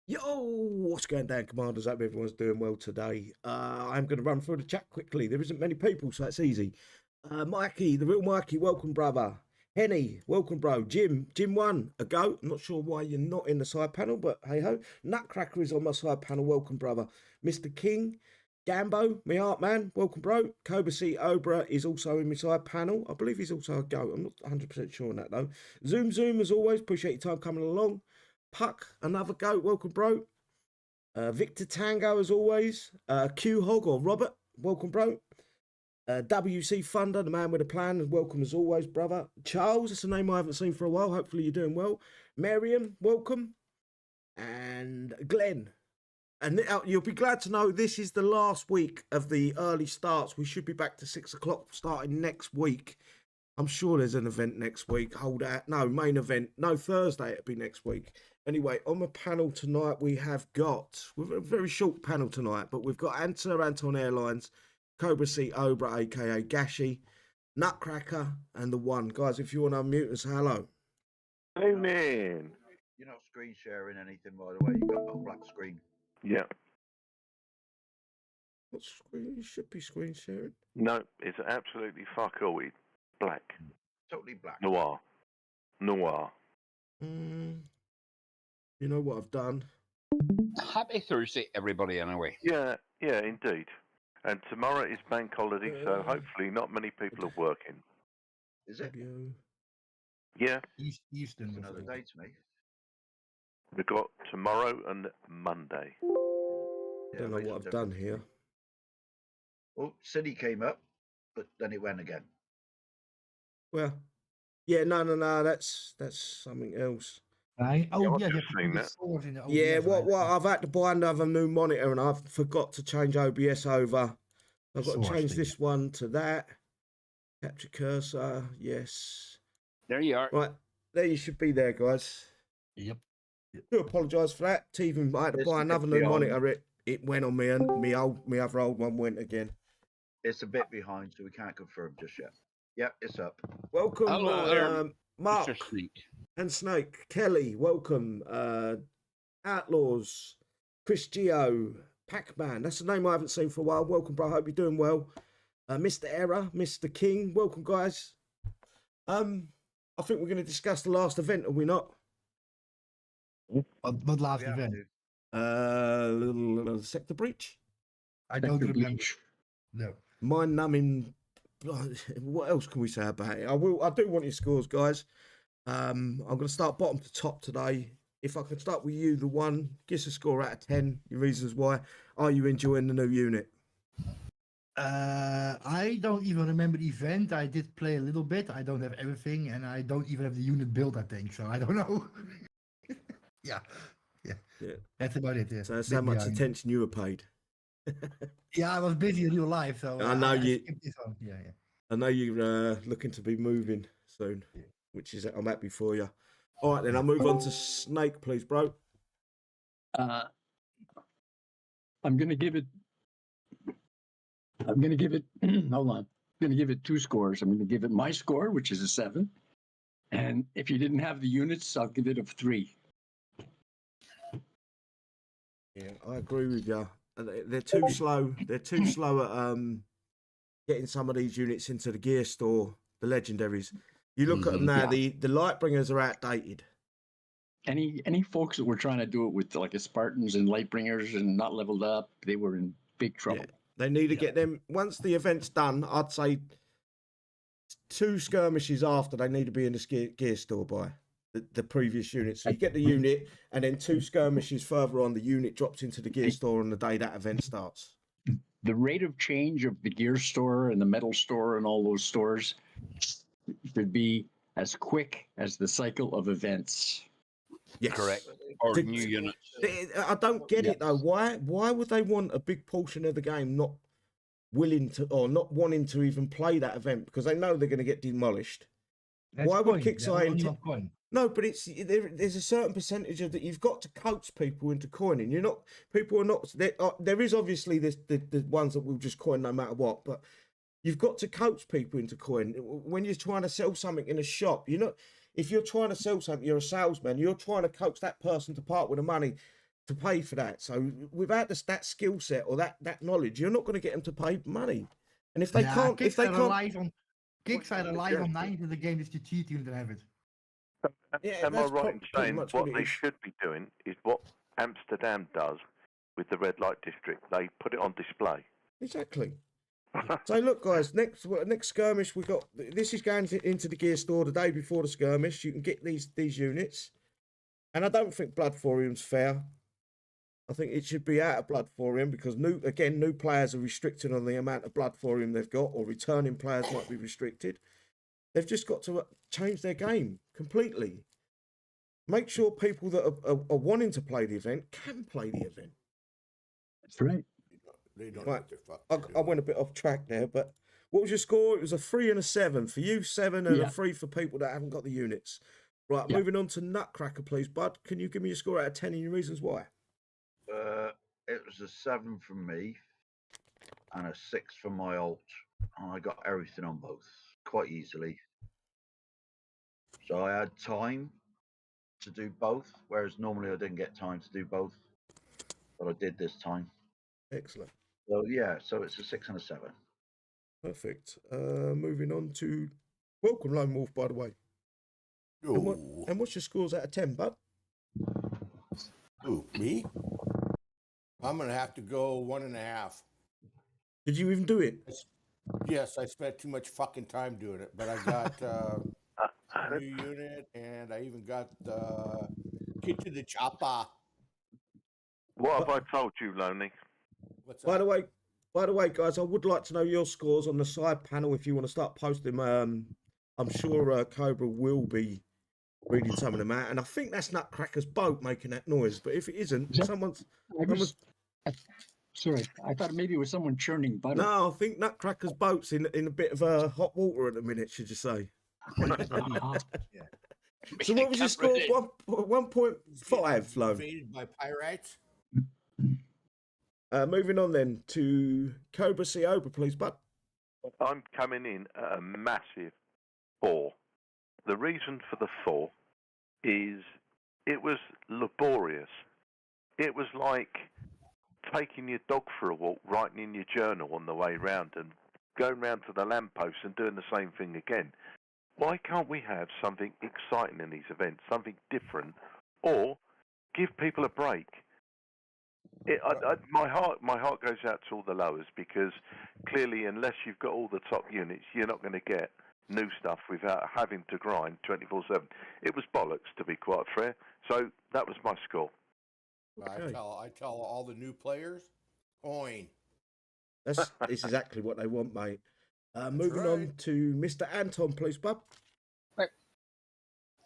Yo, what's going down, Commanders? Hope everyone's doing well today. I'm going to run through the chat quickly. There isn't many people, so that's easy. Mikey, the real Mikey, welcome, brother. Henny, welcome, bro. Jim 1, a go. I'm not sure why you're not in the side panel, but hey ho. Nutcracker is on my side panel. Welcome, brother. Mr. King, Gambo, me heart man, welcome, bro. Cobra C Obra is also in my side panel. I believe he's also a go. I'm not 100% sure on that though. Zoom, as always. Appreciate your time coming along. Puck, another goat, welcome, bro. Victor Tango, as always. Q Hog or Robert, welcome, bro. WC Thunder, the man with a plan, welcome as always, brother. Charles, that's a name I haven't seen for a while. Hopefully you're doing well. Marion, welcome. And Glenn. And you'll be glad to know this is the last week of the early starts. We should be back to 6 o'clock starting next week. I'm sure there's an event next week. Hold out. No, main event. No, Thursday it'll be next week. Anyway, on the panel tonight, we have got, we've a very short panel tonight, but we've got Anton Airlines, Cobra C Obra, aka Gashi, Nutcracker, and the One. Guys, if you want to unmute us, hello. Amen. You're not screen sharing anything, by the way. You've got a black screen. Yeah. What screen? You should be screen sharing. No, it's absolutely fuck all. It's black. Totally black. Noir. You know what I've done? Happy Thursday, everybody, anyway. Yeah, indeed. And tomorrow is bank holiday, so hopefully not many people are working. Is it? Yeah. Eastern. Another day to me. We've got tomorrow and Monday. I don't know what I've done here. Well, City came up, but then it went again. Well, yeah, no, that's something else. Right. Oh, yeah, yeah, seen that. Yeah, what I've had to buy another new monitor and I've forgot to change OBS over. I've got to change this one to that. Capture cursor, yes. There you are. Right, there you should be there, guys. Yep. I do apologise for that. I had to buy another new monitor. It went on me and my other old one went again. It's a bit behind, so we can't confirm just yet. Yep, it's up. Welcome, Hello, Mark Mr. Snake. and Snake. Kelly, welcome. Outlaws, Chris Geo, Pac-Man. That's a name I haven't seen for a while. Welcome, bro. Hope you're doing well. Mr. Error, Mr. King. Welcome, guys. I think we're going to discuss the last event, are we not? What last event? Sector Breach. I don't remember. No. Mind-numbing. What else can we say about it? I do want your scores, guys. I'm going to start bottom to top today. If I can start with you, the One, give us a score out of 10. Your reasons why. Are you enjoying the new unit? I don't even remember the event. I did play a little bit. I don't have everything, and I don't even have the unit built, I think. So I don't know. Yeah. That's about it. Yeah. So that's how much attention you were paid. Yeah, I was busy in real life, so I know you. This one. Yeah. I know you're looking to be moving soon, which is I'm happy for you. All right, then I'll move on to Snake, please, bro. I'm gonna give it. Hold on. I'm gonna give it 2 scores. I'm gonna give it my score, which is a 7, and if you didn't have the units, I'll give it a 3. Yeah, I agree with you. They're too slow. They're too slow at getting some of these units into the gear store, the legendaries. You look at them now, the Lightbringers are outdated. Any folks that were trying to do it with like the Spartans and Lightbringers and not leveled up, they were in big trouble. Yeah, they need to get them, once the event's done, I'd say 2 skirmishes after they need to be in the gear store by the previous unit. So you get the unit, and then 2 skirmishes further on, the unit drops into the gear store on the day that event starts. The rate of change of the gear store and the metal store and all those stores should be as quick as the cycle of events. Yes. Correct. Or new units. I don't get it though. Why would they want a big portion of the game not willing to, or not wanting to even play that event, because they know they're going to get demolished? Why would Kixeye? No, but there's a certain percentage of that you've got to coax people into coining. People are not. There is obviously the ones that will just coin no matter what, but you've got to coax people into coin. When you're trying to sell something in a shop, if you're trying to sell something, you're a salesman. You're trying to coax that person to part with the money to pay for that. So without that skill set or that knowledge, you're not going to get them to pay money. And if they can't, Kixeye are live on 9 of the game is to cheat, you don't have it. Yeah, am I right in saying much what it they is. should be doing is what Amsterdam does with the red light district? They put it on display. Exactly. So look, guys, next skirmish we got. This is going into the gear store the day before the skirmish. You can get these units, and I don't think Blood Thorium's fair. I think it should be out of Blood Thorium because new players are restricted on the amount of Blood Thorium they've got, or returning players might be restricted. They've just got to change their game completely. Make sure people that are wanting to play the event can play the event. That's right. They don't Right. have to I went a bit off track there, but what was your score? It was a 3 and a 7 for you, 7 and Yeah. a 3 for people that haven't got the units. Right, Yeah. moving on to Nutcracker, please, Bud. Can you give me your score out of 10 and your reasons why? It was a 7 from me and a 6 from my alt, and I got everything on both quite easily. So I had time to do both, whereas normally I didn't get time to do both, but I did this time. Excellent. So yeah, so it's a 6 and a 7. Perfect. Moving on to welcome, Lone Wolf, by the way. And what's your scores out of 10, Bud? Who, me? I'm going to have to go 1.5. Did you even do it? Yes, I spent too much fucking time doing it, but I got a new unit, and I even got Get to the Chopper. What have I told you, Loney? What's By that? the way, guys, I would like to know your scores on the side panel if you want to start posting. I'm sure Cobra will be reading some of them out, and I think that's Nutcracker's boat making that noise. But if it isn't, someone's. Sorry, I thought maybe it was someone churning butter. No, I think Nutcracker's boat's in a bit of hot water at the minute. Should you say? So what was your score? 1.5, Flo. Invaded by pirates. Moving on then to Cobra CO, please, Bud. I'm coming in at a massive 4. The reason for the 4 is it was laborious. It was like taking your dog for a walk, writing in your journal on the way round and going round to the lamppost and doing the same thing again. Why can't we have something exciting in these events, something different, or give people a break? My heart goes out to all the lowers because clearly, unless you've got all the top units, you're not going to get new stuff without having to grind 24/7. It was bollocks, to be quite fair. So that was my score. Okay. I tell all the new players, coin. That's exactly what they want, mate. Moving on to Mr. Anton, please, Bud. Right.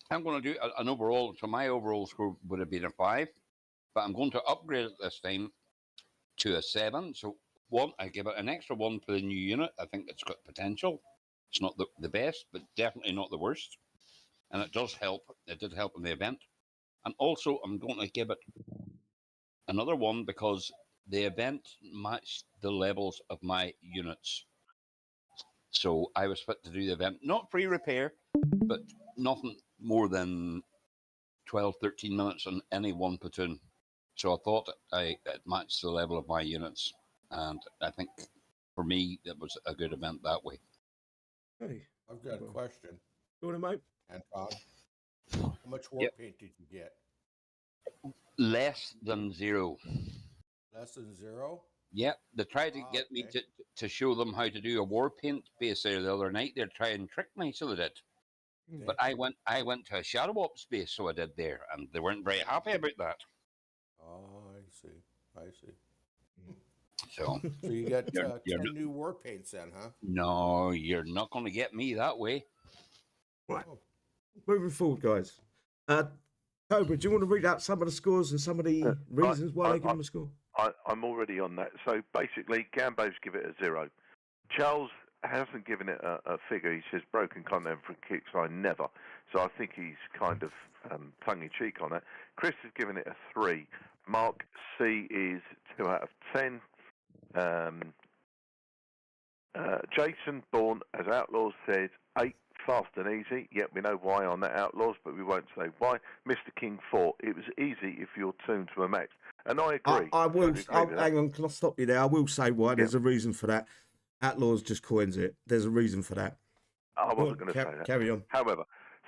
I'm going to do an overall. So my overall score would have been a 5, but I'm going to upgrade it this time to a 7. So I give it an extra 1 for the new unit. I think it's got potential. It's not the best, but definitely not the worst. And it does help. It did help in the event. And also, I'm going to give it another 1 because the event matched the levels of my units. So I was fit to do the event, not free repair, but nothing more than 12, 13 minutes on any one platoon. So I thought it matched the level of my units. And I think for me, it was a good event that way. Hey, I've got a question, you want to, mate? Anton. How much war paint did you get? Less than 0. Less than 0? Yeah, they tried to get me to show them how to do a war paint base there the other night. They're trying to trick me, so they did. Okay. But I went to a shadow ops base, so I did there, and they weren't very happy about that. Oh, I see. So you got 10 new war paints then, huh? No, you're not going to get me that way. Right. Moving forward, guys. Cobra, do you want to read out some of the scores and some of the reasons why they give them a score? I'm already on that. So basically, Gambo's give it a 0. Charles hasn't given it a figure. He says broken content from Kixeye, never. So I think he's kind of tongue-in-cheek on that. Chris has given it a 3. Mark C is 2 out of 10. Jason Bourne, as Outlaws, says 8, fast and easy. Yep, we know why on that Outlaws, but we won't say why. Mr. King 4, it was easy if your tunes were maxed. And I agree. I will. totally agree with that. Hang on, can I stop you there? I will say why. There's a reason for that. Outlaws just coins it. There's a reason for that. I wasn't going to say that. Carry on. However,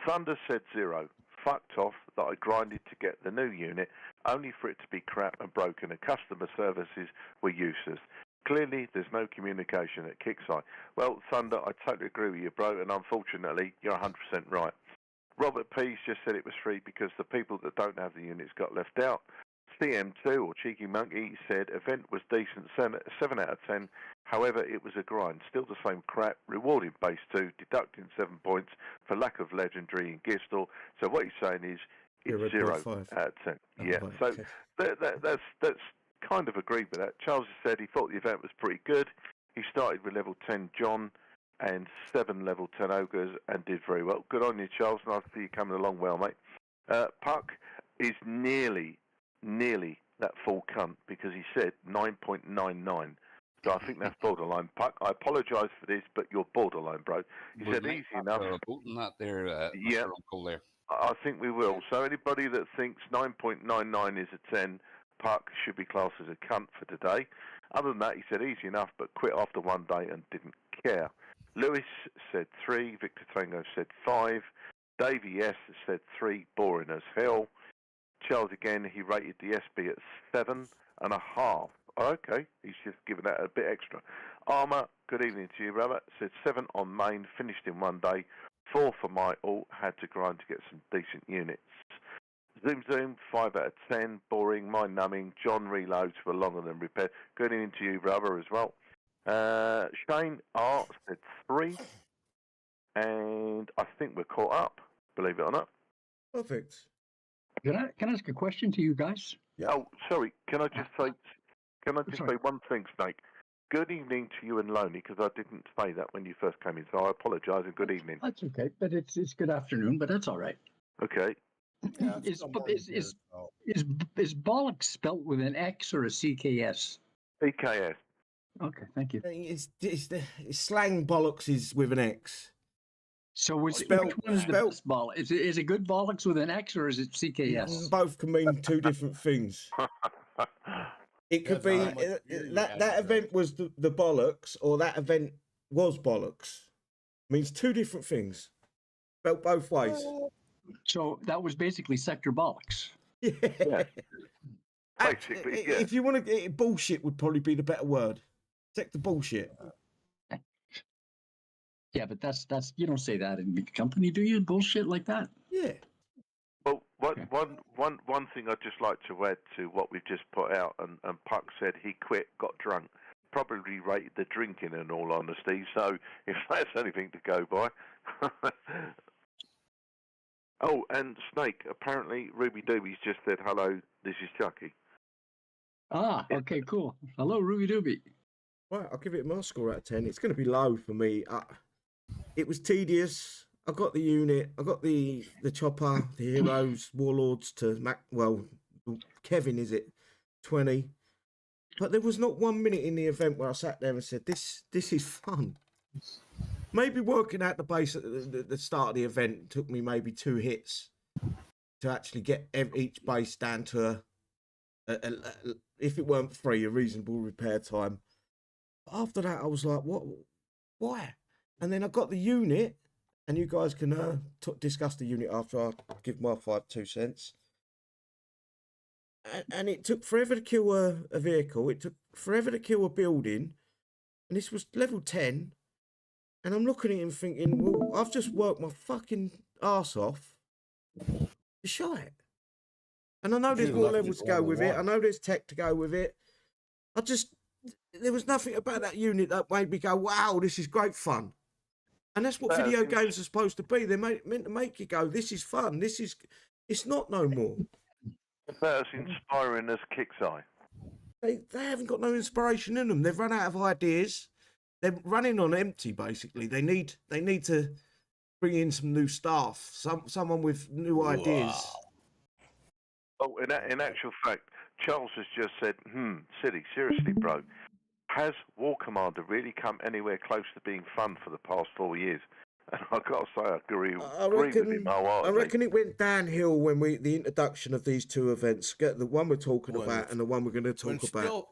Thunder said 0. Fucked off that I grinded to get the new unit, only for it to be crap and broken, and customer services were useless. Clearly, there's no communication at Kixeye. Well, Thunder, I totally agree with you, bro, and unfortunately, you're 100% right. Robert Pease just said it was free because the people that don't have the units got left out. CM2, or Cheeky Monkey, said event was decent, 7 out of 10. However, it was a grind. Still the same crap. Rewarding base 2, deducting 7 points for lack of legendary in gear store. So what he's saying is it's 0 out of 10. Yeah, so that's kind of agreed with that. Charles has said he thought the event was pretty good. He started with level 10 John and 7 level 10 ogres and did very well. Good on you, Charles. Nice to see you coming along well, mate. Puck is nearly that full cunt because he said 9.99. So I think that's borderline, Puck. I apologise for this, but you're borderline, bro. He said easy enough. That there, yeah, uncle there. I think we will. So anybody that thinks 9.99 is a 10, Puck should be classed as a cunt for today. Other than that, he said easy enough, but quit after one day and didn't care. Lewis said 3. Victor Tango said 5. Davey S said 3. Boring as hell. Charles again, he rated the SB at 7.5. Okay, he's just given that a bit extra. Armour, good evening to you, brother. Said 7 on main, finished in one day. 4 for my alt, had to grind to get some decent units. Zoom, 5 out of 10, boring, mind-numbing. John reloads for longer than repair. Good evening to you, brother, as well. Shane R said 3, and I think we're caught up, believe it or not. Perfect. Can I ask a question to you guys? Yeah. Oh, sorry, can I just say one thing, Snake? Good evening to you and Loney, because I didn't say that when you first came in, so I apologise and good evening. That's okay, but it's good afternoon, but that's all right. Okay. Yeah, Is bollocks spelt with an X or a CKS? CKS. Okay, thank you. It's slang bollocks is with an X. So which one is the best bollocks? Is it good bollocks with an X or is it CKS? Both can mean two different things. It could be that event was the bollocks, or that event was bollocks. Means two different things. Spelled both ways. So that was basically sector bollocks. Yeah. Basically, yeah. If you want to, bullshit would probably be the better word. Sector bullshit. Yeah, but that's you don't say that in big company, do you? Bullshit like that. Yeah. Well, one thing I'd just like to add to what we've just put out, and Puck said he quit, got drunk. Probably rated the drinking, in all honesty. So if that's anything to go by. Oh, and Snake, apparently Ruby Dooby's just said, hello, this is Chucky. Ah, okay, cool. Hello, Ruby Dooby. Right, I'll give it my score out of 10. It's going to be low for me. It was tedious. I got the unit. I got the chopper, the heroes, warlords to Kevin, is it? 20. But there was not 1 minute in the event where I sat there and said, this is fun. Maybe working out the base at the start of the event took me maybe 2 hits to actually get each base down to if it weren't free, a reasonable repair time. But after that, I was like, what? Why? And then I got the unit, and you guys can discuss the unit after I give my 2 cents. And it took forever to kill a vehicle. It took forever to kill a building. And this was level 10. And I'm looking at him thinking, well, I've just worked my fucking arse off to shite. And I know there's more levels to go with it. I know there's tech to go with it. There was nothing about that unit that made me go, wow, this is great fun. And that's what video games are supposed to be. They're meant to make you go, this is fun. It's not no more. About as inspiring as Kixeye. They haven't got no inspiration in them. They've run out of ideas. They're running on empty, basically. They need to bring in some new staff, someone with new ideas. Oh, in actual fact, Charles has just said, silly, seriously, bro. Has War Commander really come anywhere close to being fun for the past 4 years? And I've got to say, I agree I with him reckon, I wholeheartedly. reckon it went downhill when the introduction of these two events, get the one we're talking When- about and the one we're going to talk about,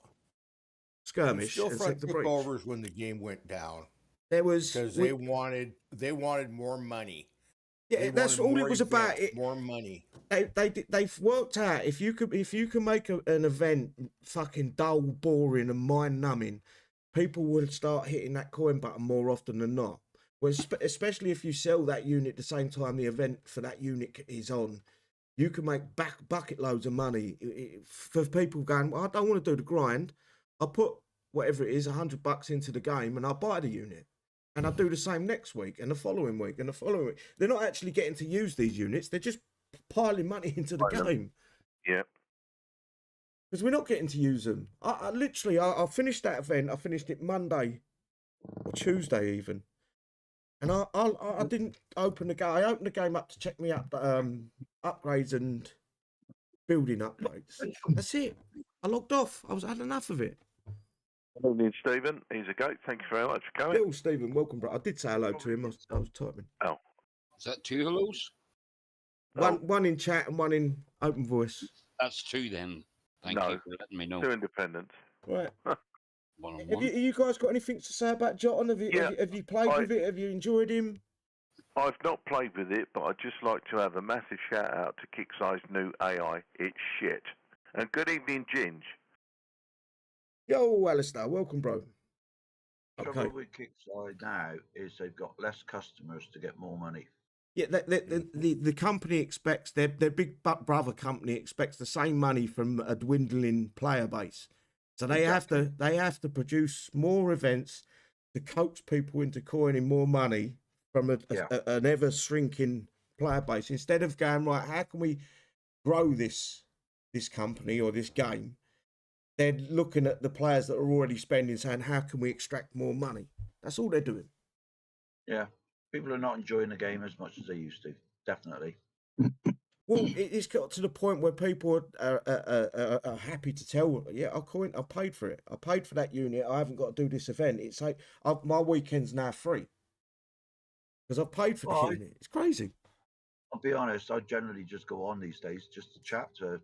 Skirmish and Stillfront Take the took Breach. over is when the game went down There was because they wanted more money. yeah, They that's wanted all it more was about. events, more money. They've worked out if you can make an event fucking dull, boring, and mind numbing, people will start hitting that coin button more often than not. Well, especially if you sell that unit at the same time the event for that unit is on, you can make bucket loads of money for people going, well, I don't want to do the grind. I'll put whatever it is, $100 into the game, and I'll buy the unit. And I'll do the same next week and the following week and the following week. They're not actually getting to use these units. They're just piling money into the game. Yeah. Because we're not getting to use them. I finished that event. I finished it Monday or Tuesday even. And I didn't open the game. I opened the game up to check me up upgrades and building upgrades. That's it. I logged off. I had enough of it. Good evening, Stephen. He's a goat. Thank you very much for coming. Bill, Stephen, welcome, bro. I did say hello to him. I was typing. Oh. Is that 2 hellos? One in chat and one in open voice. That's 2 then. Thank you for letting me know. 2 independents. Right. One on Have one. you guys got anything to say about Jotun? Have you played with it? Have you enjoyed him? I've not played with it, but I'd just like to have a massive shout out to Kixeye's new AI. It's shit. And good evening, Ginge. Yo, Alistair, welcome, bro. Trouble with Kixeye now is they've got less customers to get more money. Yeah, the company expects their big brother company expects the same money from a dwindling player base, so they have to produce more events to coax people into coining more money from an ever shrinking player base. Instead of going, right, how can we grow this company or this game? They're looking at the players that are already spending, saying, how can we extract more money? That's all they're doing. Yeah. People are not enjoying the game as much as they used to. Definitely. Well, it's got to the point where people are happy to tell, yeah, I paid for it. I paid for that unit. I haven't got to do this event. It's like my weekend's now free because I've paid for the unit. It's crazy. I'll be honest. I generally just go on these days just to chat to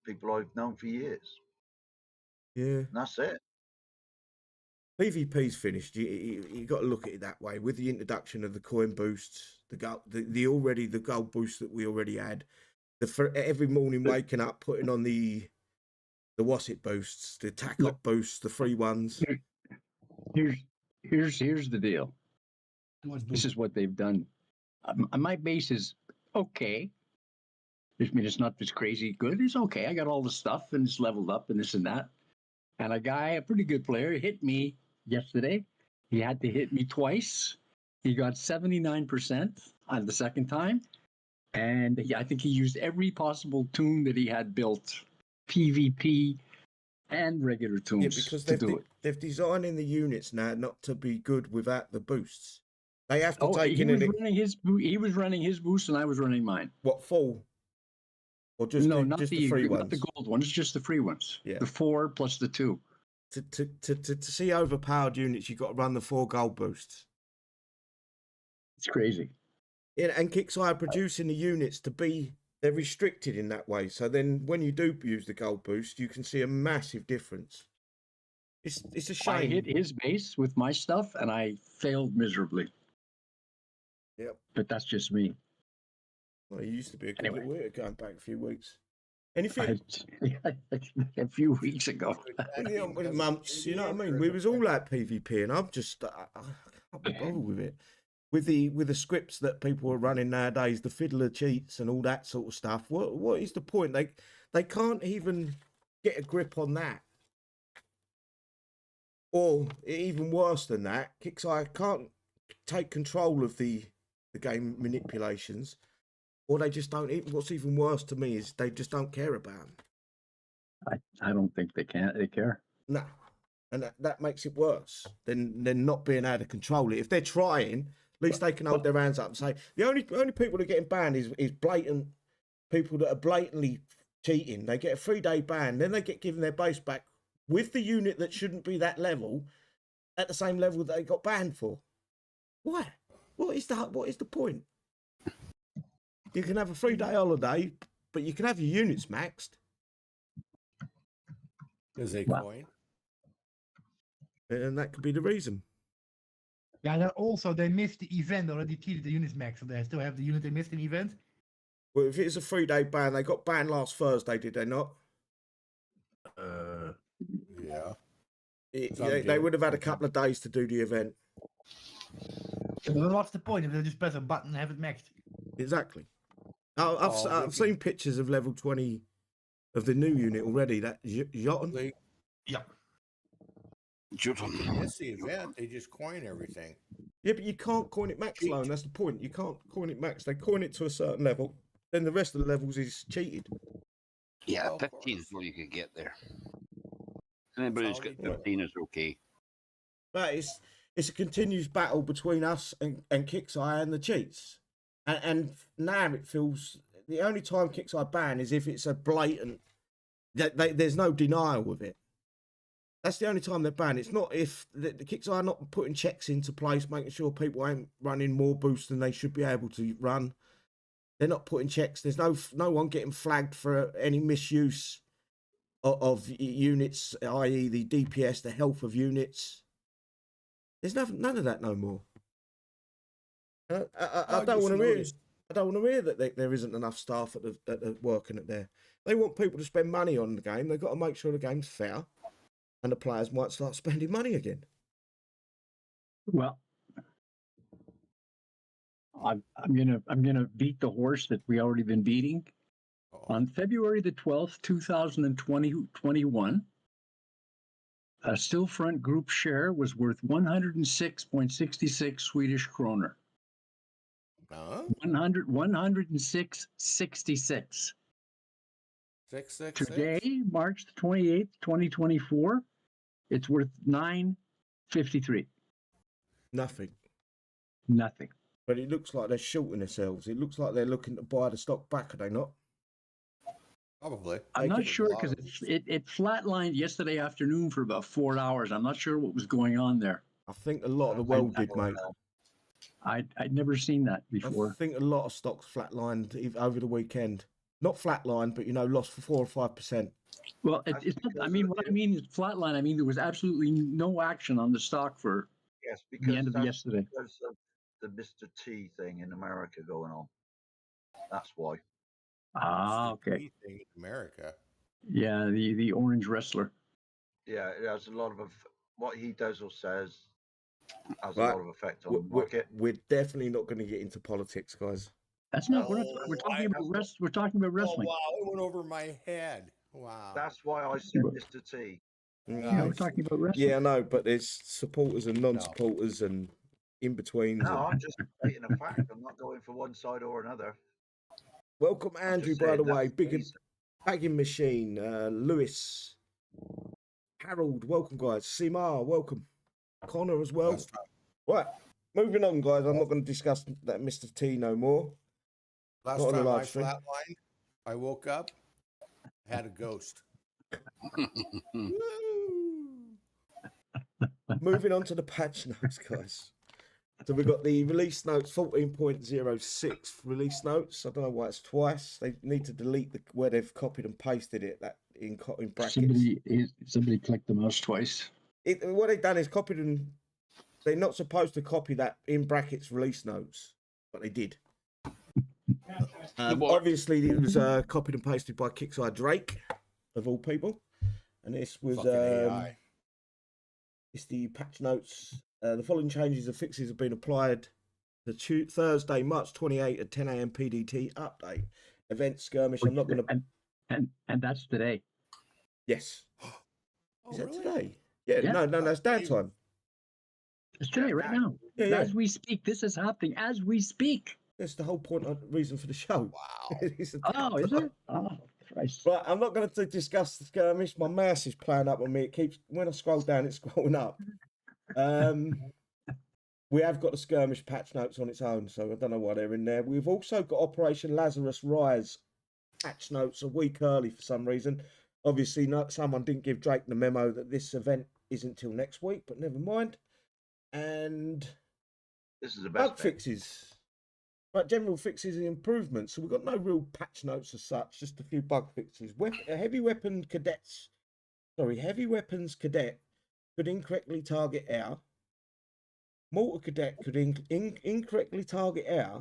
people I've known for years. Yeah, and that's it. PvP's finished. You got to look at it that way. With the introduction of the coin boosts, the gold boost that we already had, every morning waking up, putting on the Wassit boosts, the attack up boosts, the free ones. Here's the deal. This is what they've done. My base is okay. I mean, it's not this crazy good. It's okay. I got all the stuff and it's leveled up and this and that. And a pretty good player, hit me yesterday. He had to hit me twice. He got 79% on the second time. And I think he used every possible tune that he had built, PvP and regular tunes. Yeah, because they've designed in the units now not to be good without the boosts. They have to take in. He was running his boost and I was running mine. What, full? Or just not the free ones? Not the gold ones, just the free ones. Yeah. The 4 plus the 2. To see overpowered units, you've got to run the 4 gold boosts. It's crazy. Yeah, and Kixeye are producing the units they're restricted in that way. So then when you do use the gold boost, you can see a massive difference. It's a shame. I hit his base with my stuff and I failed miserably. Yep. But that's just me. Well, he used to be a good little hitter going back a few weeks. Anything? A few weeks ago. Months, you know what I mean? We was all at PvP, and I'm just I can't be bothered with it. With the scripts that people are running nowadays, the fiddler cheats and all that sort of stuff. What is the point? They can't even get a grip on that. Or even worse than that, Kixeye can't take control of the game manipulations. Or they just don't. What's even worse to me is they just don't care about them. I don't think they care. No, and that makes it worse than not being able to control it. If they're trying, at least they can hold their hands up and say the only people that are getting banned is blatant people that are blatantly cheating. They get a 3-day ban, then they get given their base back with the unit that shouldn't be that level at the same level that they got banned for. Why? What is the point? You can have a 3-day holiday, but you can have your units maxed. Is a Wow. coin? And that could be the reason. Yeah, then also they missed the event already. Cheated the units max, so they still have the unit they missed in the event. Well, if it's a 3-day ban, they got banned last Thursday, did they not? Yeah. They would have had a couple of days to do the event. But what's the point if they just press a button and have it maxed? Exactly. Oh, I've seen pictures of level 20 of the new unit already. That Jotun. Yeah. They miss the event. They just coin everything. Yeah, but you can't coin it max loan. That's the point. You can't coin it max. They coin it to a certain level. Then the rest of the levels is cheated. Yeah, Of 15 is course. what you could get there. Anybody who's all got you do. 15 is okay. But it's a continuous battle between us and Kixeye and the cheats. And now it feels the only time Kixeye ban is if it's a blatant. There's no denial with it. That's the only time they're banned. It's not if the Kixeye are not putting checks into place, making sure people ain't running more boosts than they should be able to run. They're not putting checks. There's no one getting flagged for any misuse of units, i.e. the DPS, the health of units. There's none of that no more. I don't want to hear. I don't want to hear that there isn't enough staff at the working at there. They want people to spend money on the game. They've got to make sure the game's fair, and the players might start spending money again. Well, I'm gonna beat the horse that we already been beating. On February the 12th, 2021, a Stillfront group share was worth 106.66 Swedish kroner. Huh? 106.66. 666. Today, March the 28th, 2024, it's worth 9.53. Nothing. Nothing. But it looks like they're shorting themselves. It looks like they're looking to buy the stock back, are they not? Probably. I'm not sure because it flatlined yesterday afternoon for about 4 hours. I'm not sure what was going on there. I think a lot of the world did, mate. I'd never seen that I before. think a lot of stocks flatlined over the weekend. Not flatlined, but lost for 4 or 5%. Well, it's not, I mean, what I mean is flatline. I mean, there was absolutely no action on the stock for Yes, the because end of that's yesterday. because of the Mr. T thing in America going on. That's why. Ah, okay. Thing in America. Yeah, the orange wrestler. Yeah, it has a lot of what he does or says has Right. a lot of effect on the market. We're definitely not going to get into politics, guys. That's not. We're Oh, talking about We're talking about Oh wrestling. wow! It went over my head. Wow. That's why I said Mr. T. Yeah, we're talking about wrestling. Yeah, I know, but there's supporters and non-supporters and in-betweens. No, I'm just stating a fact. I'm not going for one side or another. Welcome, Andrew, just by saying the way. that's the Big reason. Bagging Machine, Lewis, Harold, welcome, guys. Simar, welcome. Connor as well. Last time. Right, moving on, guys. I'm not going to discuss that Mr. T no more. Last Not on the time I live stream. flatlined, I woke up, had a ghost. Woo! Moving on to the patch notes, guys. So we've got the release notes 14.06 release notes. I don't know why it's twice. They need to delete where they've copied and pasted it that in brackets. Somebody clicked the mouse twice. What they've done is copied and they're not supposed to copy that in brackets release notes, but they did. Obviously, it was copied and pasted by Kixeye Drake, of all people, and this was Fucking AI. it's the patch notes. The following changes and fixes have been applied. The Thursday, March 28 at 10 a.m. PDT update. Event Skirmish. I'm not going to. And that's today. Yes. Oh, Is that really? today? Yeah. No, that's downtime. It's today, right now. Yeah. As we speak, this is happening as we speak. That's the whole point of reason for the show. Wow. Oh, is it? Oh, Christ. Right, I'm not going to discuss the skirmish. My mouse is playing up on me. It keeps, when I scroll down, it's scrolling up. We have got the skirmish patch notes on its own, so I don't know why they're in there. We've also got Operation Lazarus Rise patch notes a week early for some reason. Obviously, someone didn't give Drake the memo that this event isn't till next week, but never mind. And This is the best Bug bit. fixes. Like general fixes and improvements. So we've got no real patch notes as such, just a few bug fixes. Heavy weapons cadet could incorrectly target air. Mortar cadet could incorrectly target air.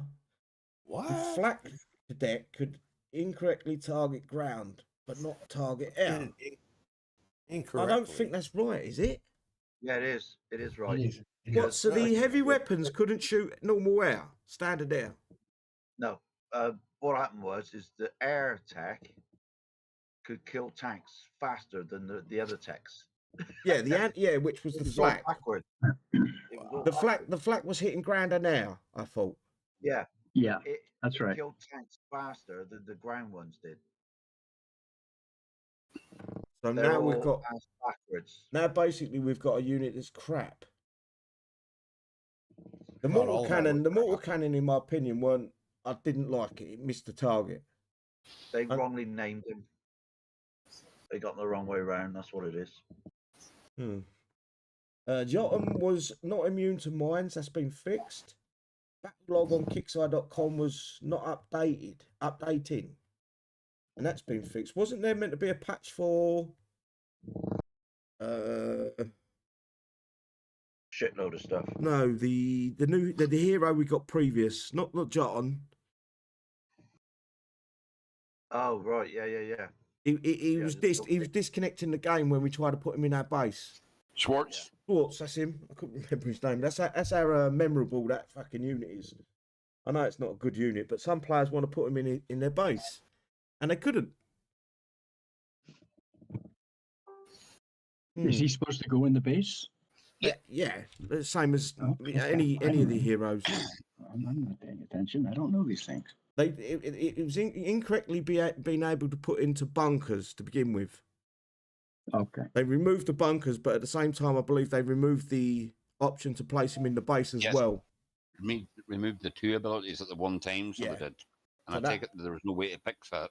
What? And flak cadet could incorrectly target ground, but not target air. Incorrectly. I don't think that's right, is it? Yeah, it is. It is right. It is. It What? is. So the heavy weapons couldn't shoot normal air, standard air. No. What happened is the air attack could kill tanks faster than the other techs. Yeah, which was It the was all flak. backwards. It was all The backwards. flak was hitting ground and air, I thought. Yeah. Yeah, It that's right. killed tanks faster than the ground ones did. So They're now we've all got ass backwards. now basically we've got a unit that's crap. The Not all mortal of them cannon, were the mortal crap. cannon, in my opinion, I didn't like it. It missed the target. They wrongly named him. They got the wrong way around. That's what it is. Jotun was not immune to mines. That's been fixed. Backlog on Kixeye.com was not updating, and that's been fixed. Wasn't there meant to be a patch for Shitload of stuff. no, the hero we got previous, not Jotun. Oh right, yeah. He Yeah, was the- disconnecting the game when we tried to put him in our base. Schwarz. Schwarz, that's him. I couldn't remember his name. That's how memorable that fucking unit is. I know it's not a good unit, but some players want to put him in their base, and they couldn't. Is he supposed to go in the base? Yeah, the same as Okay. any of the heroes. I'm not paying attention. I don't know these things. It was incorrectly being able to put into bunkers to begin with. Okay. They removed the bunkers, but at the same time, I believe they removed the option to place him in the base as Yes. well. Removed the two abilities at the one time, so Yeah. they did. So And I take it there was no way to fix that.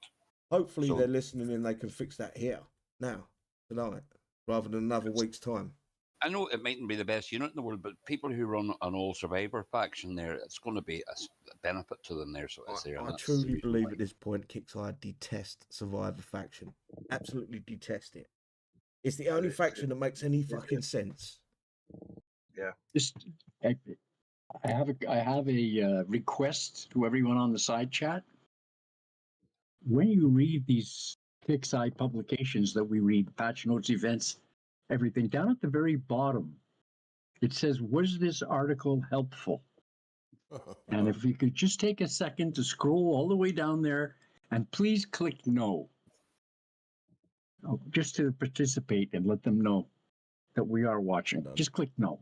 Hopefully, So- they're listening and they can fix that here now tonight, rather than another week's time. I know it mightn't be the best unit in the world, but people who run an all survivor faction there, it's going to be a benefit to them there. So it's there. and I that's the truly reason believe why. at this point, Kixeye detest Survivor faction. Absolutely detest it. It's the only faction that makes any fucking sense. Just, I have a request to everyone on the side chat. When you read these Kixeye publications that we read, patch notes, events, everything, down at the very bottom, it says, "Was this article helpful?" And if you could just take a second to scroll all the way down there and please click no. Oh, just to participate and let them know that we are watching. Just click no.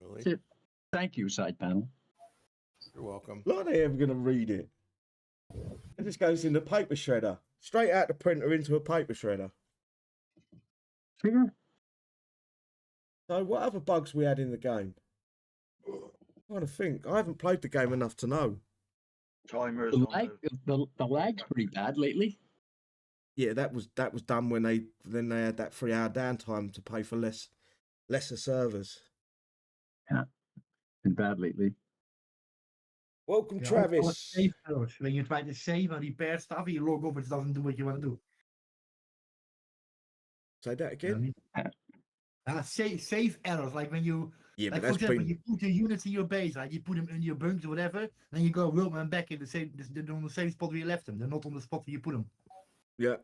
Really? That's it. Thank you, side panel. You're welcome. Not they ever going to read it. It just goes in the paper shredder. Straight out the printer into a paper shredder. Sure. So what other bugs we had in the game? I'm trying to think. I haven't played the game enough to know. Timers The, on lag, the lag's pretty bad lately. Yeah, that was done when they had that 3-hour downtime to pay for lesser servers. Yeah, been bad lately. Welcome, Yeah, Travis. save errors. When you try to save and repair stuff, you log off, it doesn't do what you want to do. Say that again. Save errors, like when you, Yeah, like but for that's example, been you put your units in your base, like you put them in your bunkers or whatever, then you go roll them back in the same, they're on the same spot where you left them. They're not on the spot where you put them. yeah.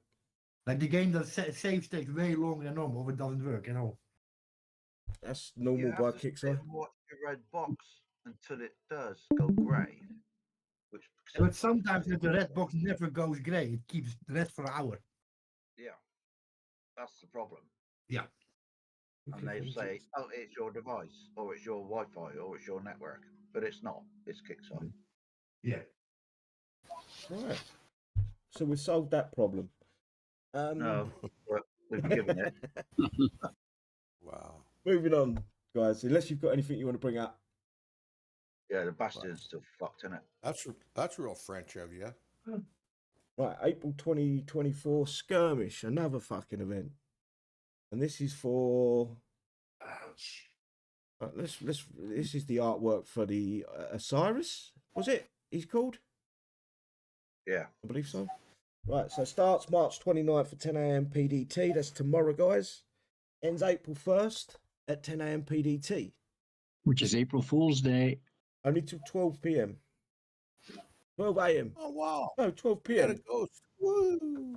Like the game that saves takes way longer than normal, if it doesn't work, you know. That's You normal have by to sit Kixeye. and watch your red box until it does go grey. Which But sometimes if the red box never goes grey, it keeps red for an hour. yeah, that's the problem. Yeah. And they say, oh, it's your device, or it's your Wi-Fi, or it's your network, but it's not. It's Kixeye. Yeah. Right. So we've solved that problem. No, but we've given it. Wow. Moving on, guys. Unless you've got anything you want to bring up. Yeah, the Bastion's still fucked, isn't it? That's real French of you. Right, April 2024, Skirmish, another fucking event. And this is for... Let's. This is the artwork for the Osiris. Was it? He's called. Yeah. I believe so. Right. So starts March 29th at 10 a.m. PDT. That's tomorrow, guys. Ends April 1st at 10 a.m. PDT. Which is April Fool's Day. Only till 12 p.m. 12 a.m. Oh wow! No, 12 We got p.m. a ghost. Woo!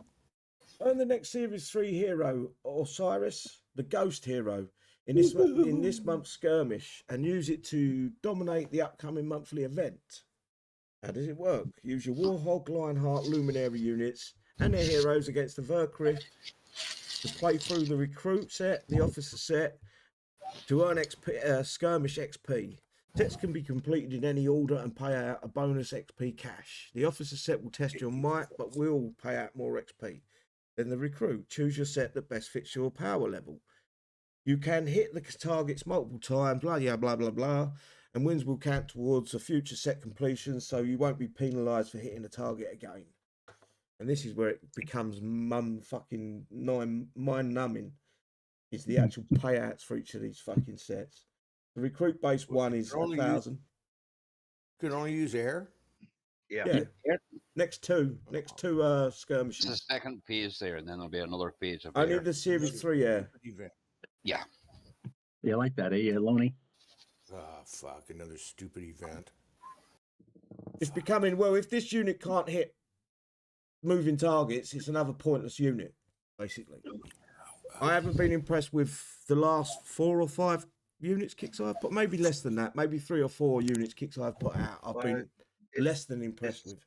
Earn the next Series 3 hero, Osiris, the Ghost hero, in this month's skirmish, and use it to dominate the upcoming monthly event. How does it work? Use your Warhog, Lionheart, Luminary units and their heroes against the Verkrith to play through the recruit set, the officer set, to earn XP, skirmish XP. Sets can be completed in any order and pay out a bonus XP cash. The officer set will test your might, but will pay out more XP. Then the recruit. Choose your set that best fits your power level. You can hit the targets multiple times, blah, blah, blah, blah, and wins will count towards a future set completion, so you won't be penalised for hitting the target again. And this is where it becomes mind-numbing, is the actual payouts for each of these fucking sets. The recruit base one is 1,000. Could only use air. Yeah. Next two skirmishes. It's the second page there, and then there'll be another page of Only air. the Series 3 air. Event. Yeah. You like that, eh, Loney? Ah, fuck! Another stupid event. It's becoming, well, if this unit can't hit moving targets, it's another pointless unit, basically. I haven't been impressed with the last 4 or 5 units Kixeye have put, maybe less than that, maybe 3 or 4 units Kixeye have put out. I've been less than impressed with.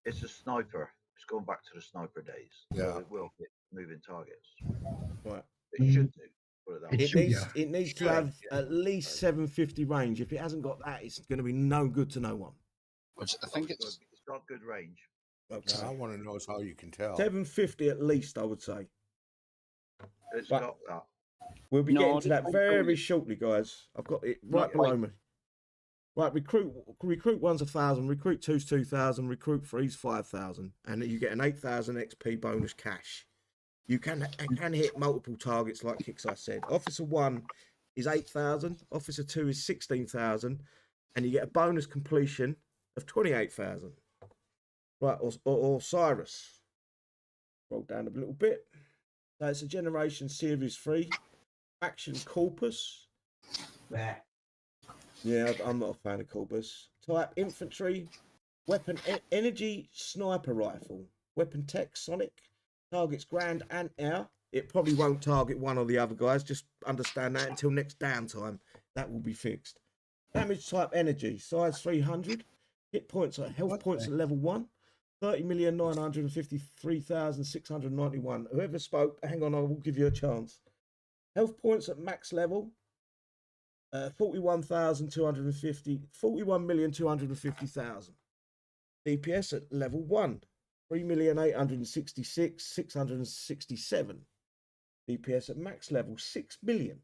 It's a sniper. It's going back to the sniper days. Yeah. So it will hit moving targets. Right. It should do. Put it that way. It needs to have at least 750 range. If it hasn't got that, it's going to be no good to no one. Which I think it's got good range. Okay. Now, I want to know is how you can tell. 750 at least, I would say. It's Right. got that. We'll be getting to that it's very shortly, guys. I've got it right below me. Right, recruit one's 1,000, recruit two's 2,000, recruit three's 5,000, and you get an 8,000 XP bonus cash. You can hit multiple targets, like Kixeye said. Officer 1 is 8,000, Officer 2 is 16,000, and you get a bonus completion of 28,000. Right, or Osiris. Roll down a little bit. So it's a Generation Series 3. Action Corpus. Yeah, I'm not a fan of Corpus. Type infantry. Weapon energy sniper rifle. Weapon tech sonic. Targets ground and air. It probably won't target one or the other, guys. Just understand that until next downtime. That will be fixed. Damage type energy. Size 300. Hit points at health points at level 1. 30,953,691. Whoever spoke, hang on, I will give you a chance. Health points at max level. 41,250,000. DPS at level 1. 3,866,667. DPS at max level 6 million.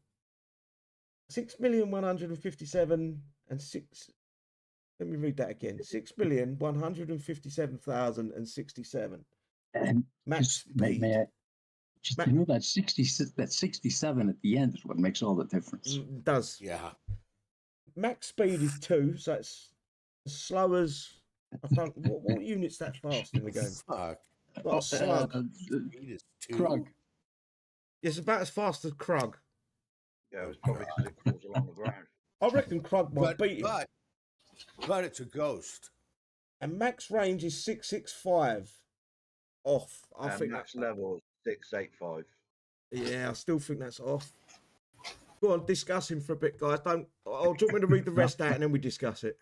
6,157,000 and 6. Let me read that again. 6,157,067. And max speed. May I, just you know that 67 at the end is what makes all the difference. It does. Yeah. Max speed is 2, so it's as slow as I don't. What unit's that fast in the game? Fuck. Not a slug. Speed is 2. Krug. It's about as fast as Krug. Yeah, it was probably because it crawls along the ground. I reckon Krug might beat him. But it's a ghost. And max range is 665. Off. I think max level is 685. Yeah, I still think that's off. Go on, discuss him for a bit, guys. Don't. I'll do you want me to read the rest out and then we discuss it.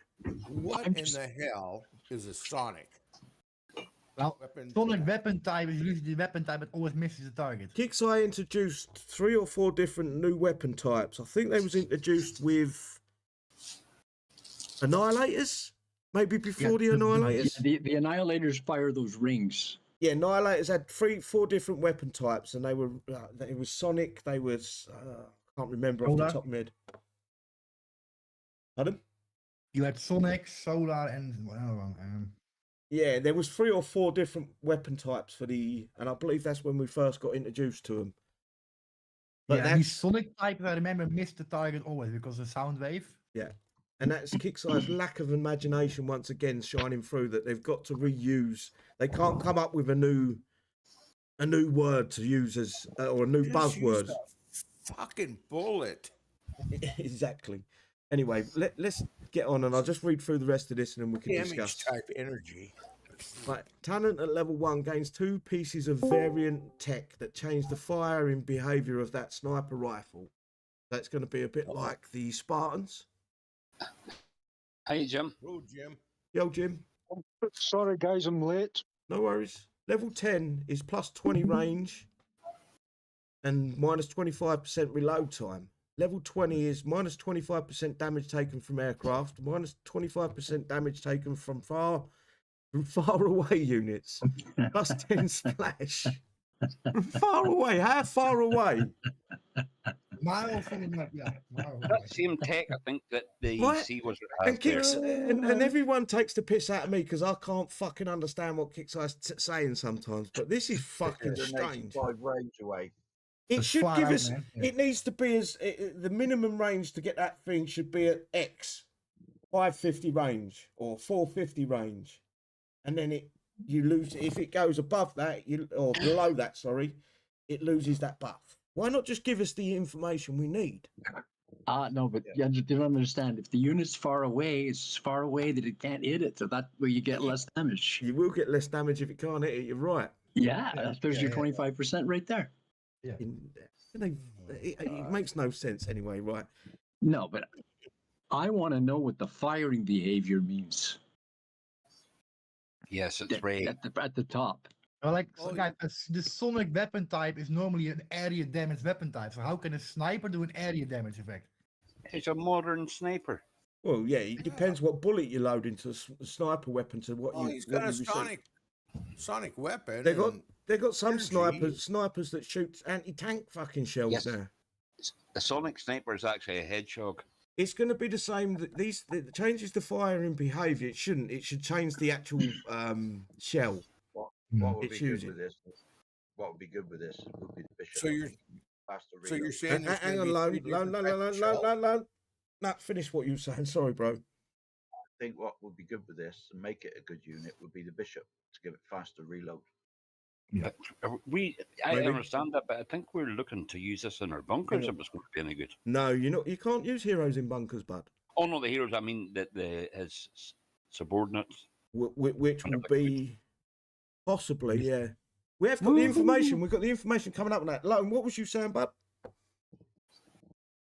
What in the hell is a sonic? Well, sonic weapon type is usually the weapon type that always misses the target. Kixeye introduced 3 or 4 different new weapon types. I think they was introduced with Annihilators, maybe before the Annihilators. The Annihilators fire those rings. Yeah, Annihilators had 3, 4 different weapon types, and they were it was Sonic. They was I can't remember off the top of my head. Pardon? You had Sonic, Solar, and yeah, there was 3 or 4 different weapon types for the, and I believe that's when we first got introduced to them. But yeah, these Sonic type, I remember, missed the target always because of the sound wave. Yeah. And that's Kixeye's lack of imagination once again shining through, that they've got to reuse. They can't come up with a new word to use as or a new Just use buzzword. a fucking bullet. Exactly. Anyway, let's get on, and I'll just read through the rest of this and then we can Damage discuss. type energy. Right. Talent at level 1 gains 2 pieces of variant tech that change the firing behavior of that sniper rifle. That's going to be a bit like the Spartans. Hey, Jim. Oh, Jim. Yo, Jim. Sorry, guys, I'm late. No worries. Level 10 is plus 20 range and minus 25% reload time. Level 20 is minus 25% damage taken from aircraft, minus 25% damage taken from far away units, plus 10 splash. From far away? How far away? Miles from the map, yeah. Miles away. That same tech, I think that the Right. Sea was And, and everyone takes the piss out of me because I can't fucking understand what Kixeye's saying sometimes, but this is fucking strange. 185 range away. It That's should far give out, us. man. Yeah. It needs to be as the minimum range to get that thing should be at X, 550 range or 450 range, and then you lose if it goes above that or below that. Sorry, it loses that buff. Why not just give us the information we need? No, but you don't understand. If the unit's far away, it's far away that it can't hit it, so that way you get less damage. You will get less damage if it can't hit it. You're right. Yeah, there's your 25% right there. Yeah. It makes no sense anyway, right? No, but I want to know what the firing behavior means. Yes, it's right. At the top. Well, like, guys, the Sonic weapon type is normally an area damage weapon type. So how can a sniper do an area damage effect? It's a modern sniper. Well, yeah, it depends what bullet you load into the sniper weapon to what you. He's got what a you sonic weapon. They got some energy. snipers that shoot anti-tank fucking shells Yes. now. The Sonic sniper is actually a hedgehog. It's going to be the same. The changes the firing behaviour. It shouldn't. It should change the actual shell. What would It's be good using. with this? What would be good with this would be the bishop. So you're faster so you're reload. saying there's Hang gonna on, be three different types of shell? loan. No, finish what you were saying. Sorry, bro. I think what would be good with this and make it a good unit would be the bishop to give it faster reload. I Maybe. understand that, but I think we're looking to use this in our bunkers if it's going to be any good. No, you can't use heroes in bunkers, bud. Oh, no, the heroes, I mean his subordinates. Which will be possibly, yeah. We have got the information. We've got the information coming up on that. Lone, what was you saying, bud?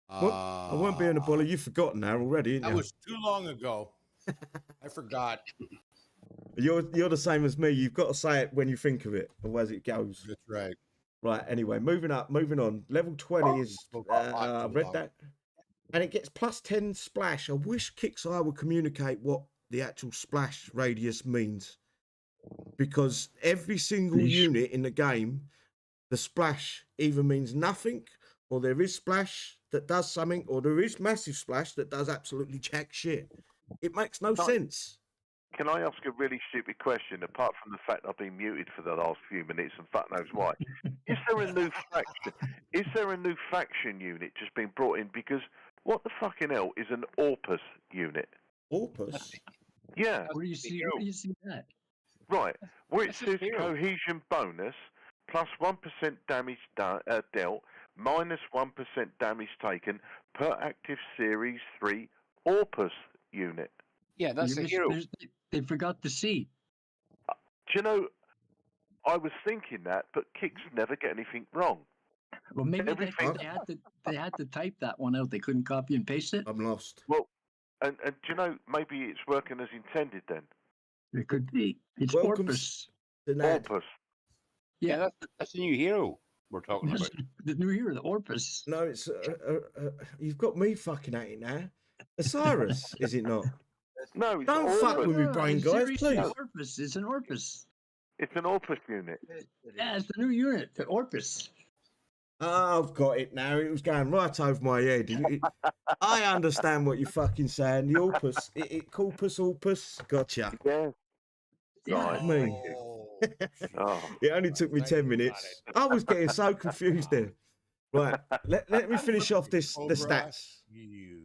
What? I won't be in a bully. You've forgotten now already, ain't That you? was too long ago. I forgot. You're the same as me. You've got to say it when you think of it, otherwise it goes. That's right. Right. Anyway, moving on. Level 20 is I've read that, and it gets plus 10 splash. I wish Kixeye would communicate what the actual splash radius means, because every single unit in the game, the splash either means nothing, or there is splash that does something, or there is massive splash that does absolutely jack shit. It makes no sense. Can I ask a really stupid question, apart from the fact I've been muted for the last few minutes and fuck knows why? Is there a new faction? Is there a new faction unit just been brought in? Because what the fucking hell is an Orpus unit? Orpus? Yeah. Where do you see that? Right. Where it That's a says hero. cohesion bonus, plus 1% damage dealt, minus 1% damage taken per active Series 3 Orpus unit. Yeah, that's the hero. They forgot the C. Do you know, I was thinking that, but Kicks never get anything wrong. Well, maybe Everything- they had to type that one out. They couldn't copy and paste it. I'm lost. Well, and do you know, maybe it's working as intended then. It could be. It's Welcome, Corpus. Orpus. Yeah, that's the new hero we're talking about. The new hero, the Orpus. No, it's you've got me fucking at it now. Osiris, is it not? No, it's Don't Orpus. fuck with me, brain, guys, Seriously, please. Orpus. It's an Orpus. It's an Orpus unit. Yeah, it's the new unit, the Orpus. I've got it now. It was going right over my head. I understand what you're fucking saying. The Orpus, Corpus. Gotcha. Yeah. Yeah. Me. Oh, Oh. It only took me 10 minutes. I was getting so confused there. Right. Let me finish off the stats. You.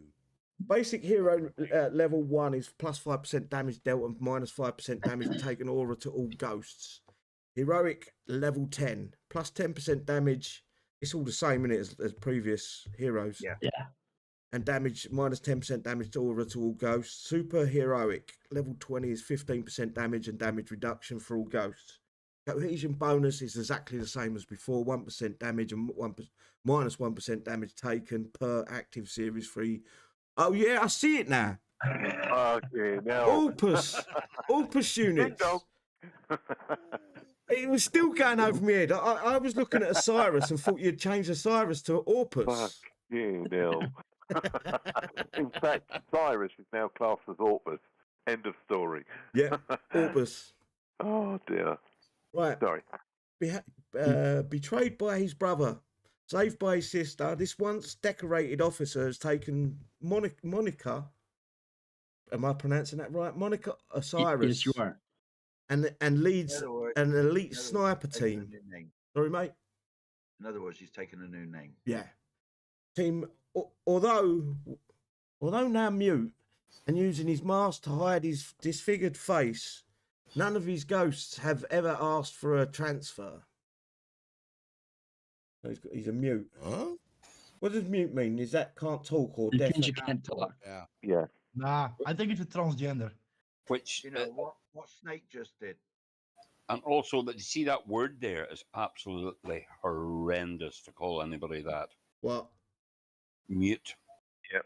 Basic hero level 1 is plus 5% damage dealt and minus 5% damage taken aura to all ghosts. Heroic level 10, plus 10% damage. It's all the same in it as previous heroes. Yeah. And damage minus 10% damage to aura to all ghosts. Super heroic level 20 is 15% damage and damage reduction for all ghosts. Cohesion bonus is exactly the same as before, 1% damage and minus 1% damage taken per active series 3. Oh yeah, I see it now. Okay, now. Corpus units. It was still going over my head. I was looking at Osiris and thought you'd change Osiris to Orpus. Fuck you, Neil. In fact, Cyrus is now classed as Orpus. End of story. Yeah, Orpus. Oh dear. Right. Sorry. Betrayed by his brother, saved by his sister, this once decorated officer has taken Monica. Am I pronouncing that right? Monica Osiris. Yes, you are. And leads In other words- an elite in other words, sniper he's taken a team. new name. Sorry, mate. In other words, he's taken a new name. Yeah. Team, although now mute and using his mask to hide his disfigured face, none of his ghosts have ever asked for a transfer. He's a mute. Huh? What does mute mean? Is that can't talk or It deaf? means you can't talk. Yeah. Yeah. Nah, I think it's a transgender. Which, You know what Snake just did? and also that you see that word there is absolutely horrendous to call anybody that. What? Mute. Yep.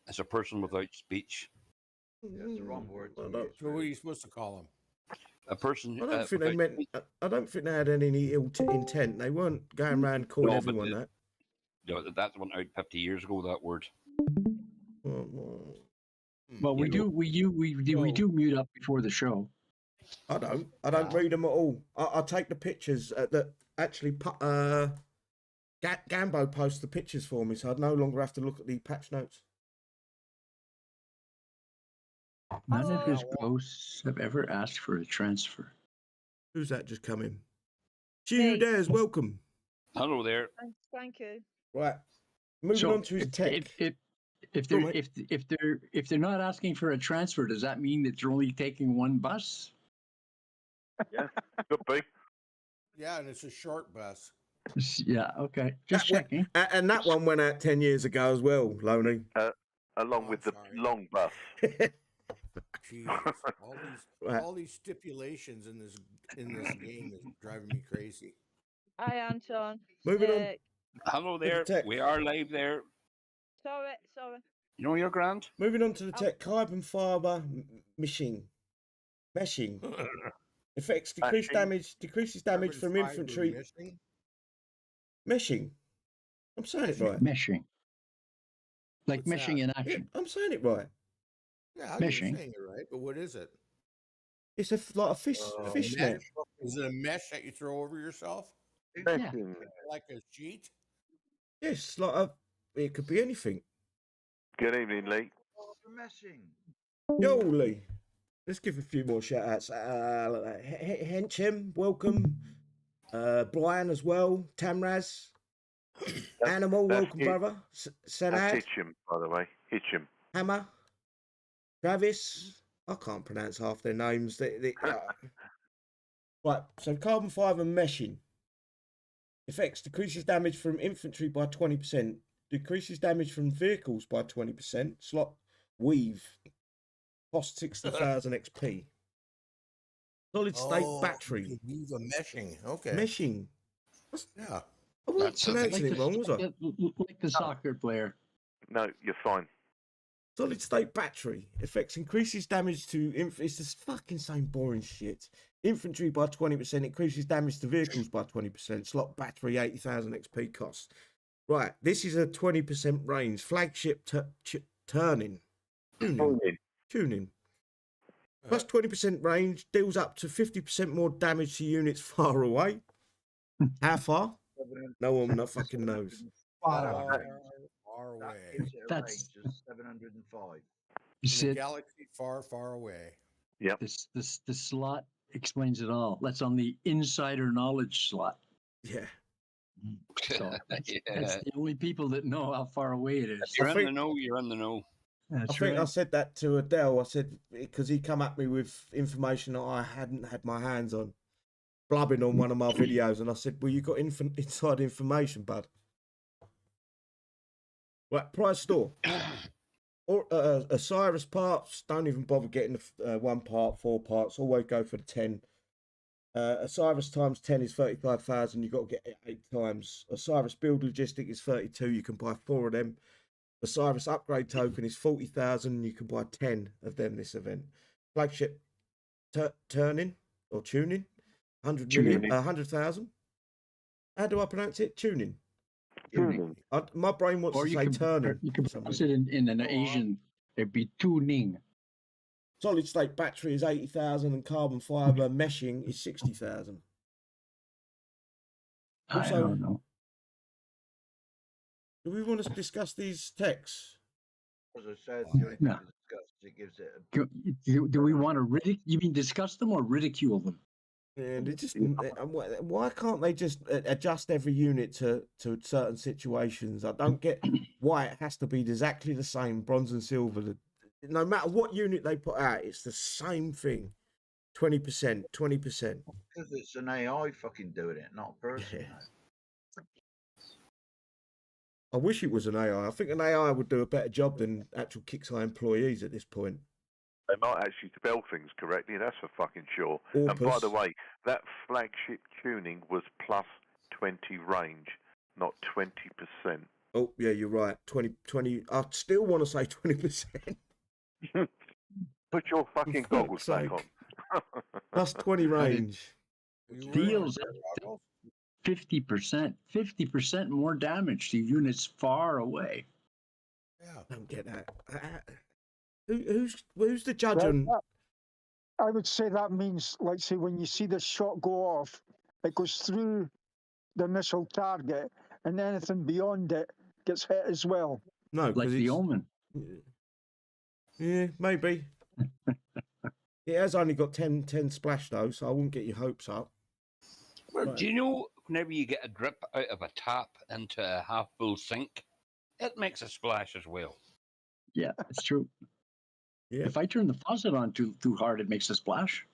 As a person without speech. That's the wrong word. I to don't- use, So what are really. you supposed to call him? A person. I don't think they without meant. speech. I don't think they had any ill intent. They weren't going around calling No, but everyone the- that. No, that went out 50 years ago. That word. Well, Well, we You do mute up before the show. I don't. I don't read them at all. I take the pictures that actually. Gambo posts the pictures for me, so I no longer have to look at the patch notes. None of his Oh. ghosts have ever asked for a transfer. Who's that just come in? Gee, there's welcome. Hello there. Thank you. Right, moving on to his tech. If Go they're on, if they're not asking for a transfer, does that mean that they're only taking one bus? Yeah. Could be. Yeah, and it's a short bus. Yeah, okay. Just That went- checking. And that one went out 10 years ago as well, Loney. Along Oh, with the sorry. long bus. Jesus, Right. all these stipulations in this game is driving me crazy. Hi, Anton. Moving on. Snake. Hello there. tech. We are live there. Sorry. You know your grand? Moving on to the tech, carbon fiber meshing. Effects decreased Meshing. decreases damage Carbon from fiber infantry. meshing? Meshing. I'm saying it right. Meshing. Like What's meshing that? in Yeah, action. I'm saying it right. Yeah, you're Meshing. saying it right, but what is it? It's like a fish A fish mesh? net. Is it a mesh that you throw over yourself? Meshing. Like a sheet? Yes, like it could be anything. Good evening, Lee. Oh, for messing. Yo, Lee. Let's give a few more shout outs. Henchim, welcome. Brian as well. Tamraz. Animal, that's welcome, it. brother. That's Sanad. Hitcham, by the way. Hitcham. Hammer. Travis. I can't pronounce half their names. Right, so carbon fiber meshing. Effects decreases damage from infantry by 20%. Decreases damage from vehicles by 20%. Slot weave. Cost 60,000 XP. Solid state Oh, battery. you can use a meshing. Okay. Meshing. Yeah. I wasn't That's something. pronouncing it wrong, was I? Like the soccer player. No, you're fine. Solid state battery. Effects increases damage to it's this fucking same boring shit. Infantry by 20%, increases damage to vehicles by 20%. Slot battery 80,000 XP cost. Right, this is a 20% range. Flagship turning. Tuning. Plus 20% range, deals up to 50% more damage to units far away. How far? No one fucking knows. Far That away. gives it a That's- range of 705. You In a said galaxy far, far away. Yep. the slot explains it all. That's on the insider knowledge slot. Yeah. So that's Yeah. the only people that know how far away it is. If you're I in the think- know, you're in the know. That's I think I right. said that to Adele. I said, because he come at me with information that I hadn't had my hands on, blubbing on one of my videos, and I said, well, you got inside information, bud. Right, price store. Or Osiris parts, don't even bother getting the 1 part, 4 parts, always go for the 10. Osiris times 10 is 35,000, you've got to get it 8 times. Osiris build logistic is 32, you can buy 4 of them. Osiris upgrade token is 40,000, you can buy 10 of them this event. Flagship turning or tuning, 100 million, 100,000. How do I pronounce it? Tuning. My brain wants Or to you say can, turning. you can for some pronounce reason. it in an Asian, it'd be tuning. Solid state battery is 80,000 and carbon fiber meshing is 60,000. I Also- don't know. Do we want to discuss these texts? As I said, the only thing No. to discuss is it gives it a Do we want to You mean discuss them or ridicule them? And it just why can't they just adjust every unit to certain situations? I don't get why it has to be exactly the same, bronze and silver. No matter what unit they put out, it's the same thing. 20%, 20%. because it's an AI fucking doing it, not a person. Yeah. I wish it was an AI. I think an AI would do a better job than actual Kixeye employees at this point. They might actually spell things correctly, that's for fucking sure. And by Corpus. the way, that flagship tuning was plus 20 range, not 20%. Oh, yeah, you're right. 20. I still want to say 20%. Put your fucking For goggles fuck's back on. sake. Plus 20 range. Deals 50%, 50% more damage to units far away. Yeah. I don't get that. Who's the judge That- on? that- I would say that means, like, say, when you see the shot go off, it goes through the initial target, and anything beyond it gets hit as well. No, Like because the Omen. Yeah, maybe. It has only got 10 splash though, so I wouldn't get your hopes up. Well, Right. do you know whenever you get a drip out of a tap into a half full sink, it makes a splash as well. Yeah, it's true. Yeah. If I turn the faucet on too hard, it makes a splash.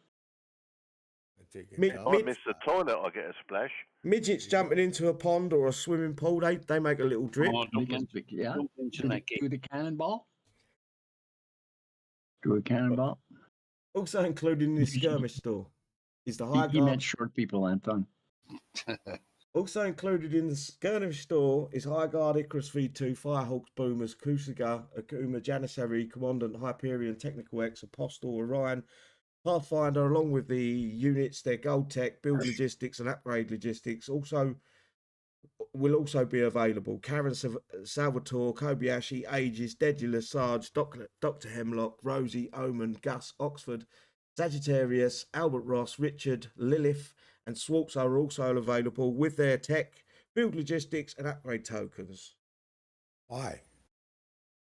I take it Mid- down. I mid- miss the toilet, I get a splash. Midgets jumping into a pond or a swimming pool, they make a little drip. Oh, don't, Make us mention, big, yeah. don't mention Do the, that game. do the cannonball. Do a cannonball. Also included in the skirmish store is the high He meant guard. short people, Anton. Also included in the skirmish store is High Guard, Icarus V2, Firehawks, Boomers, Kusaga, Akuma, Janissary, Commandant, Hyperion, Technical X, Apostle, Orion, Pathfinder, along with the units, their gold tech, build logistics, and upgrade logistics. Also, will also be available. Karen Salvatore, Kobayashi, Aegis, Dedulus, Sarge, Dr. Hemlock, Rosie, Omen, Gus, Oxford, Sagittarius, Albert Ross, Richard, Lilith, and Schwarz are also available with their tech, build logistics, and upgrade tokens. Why?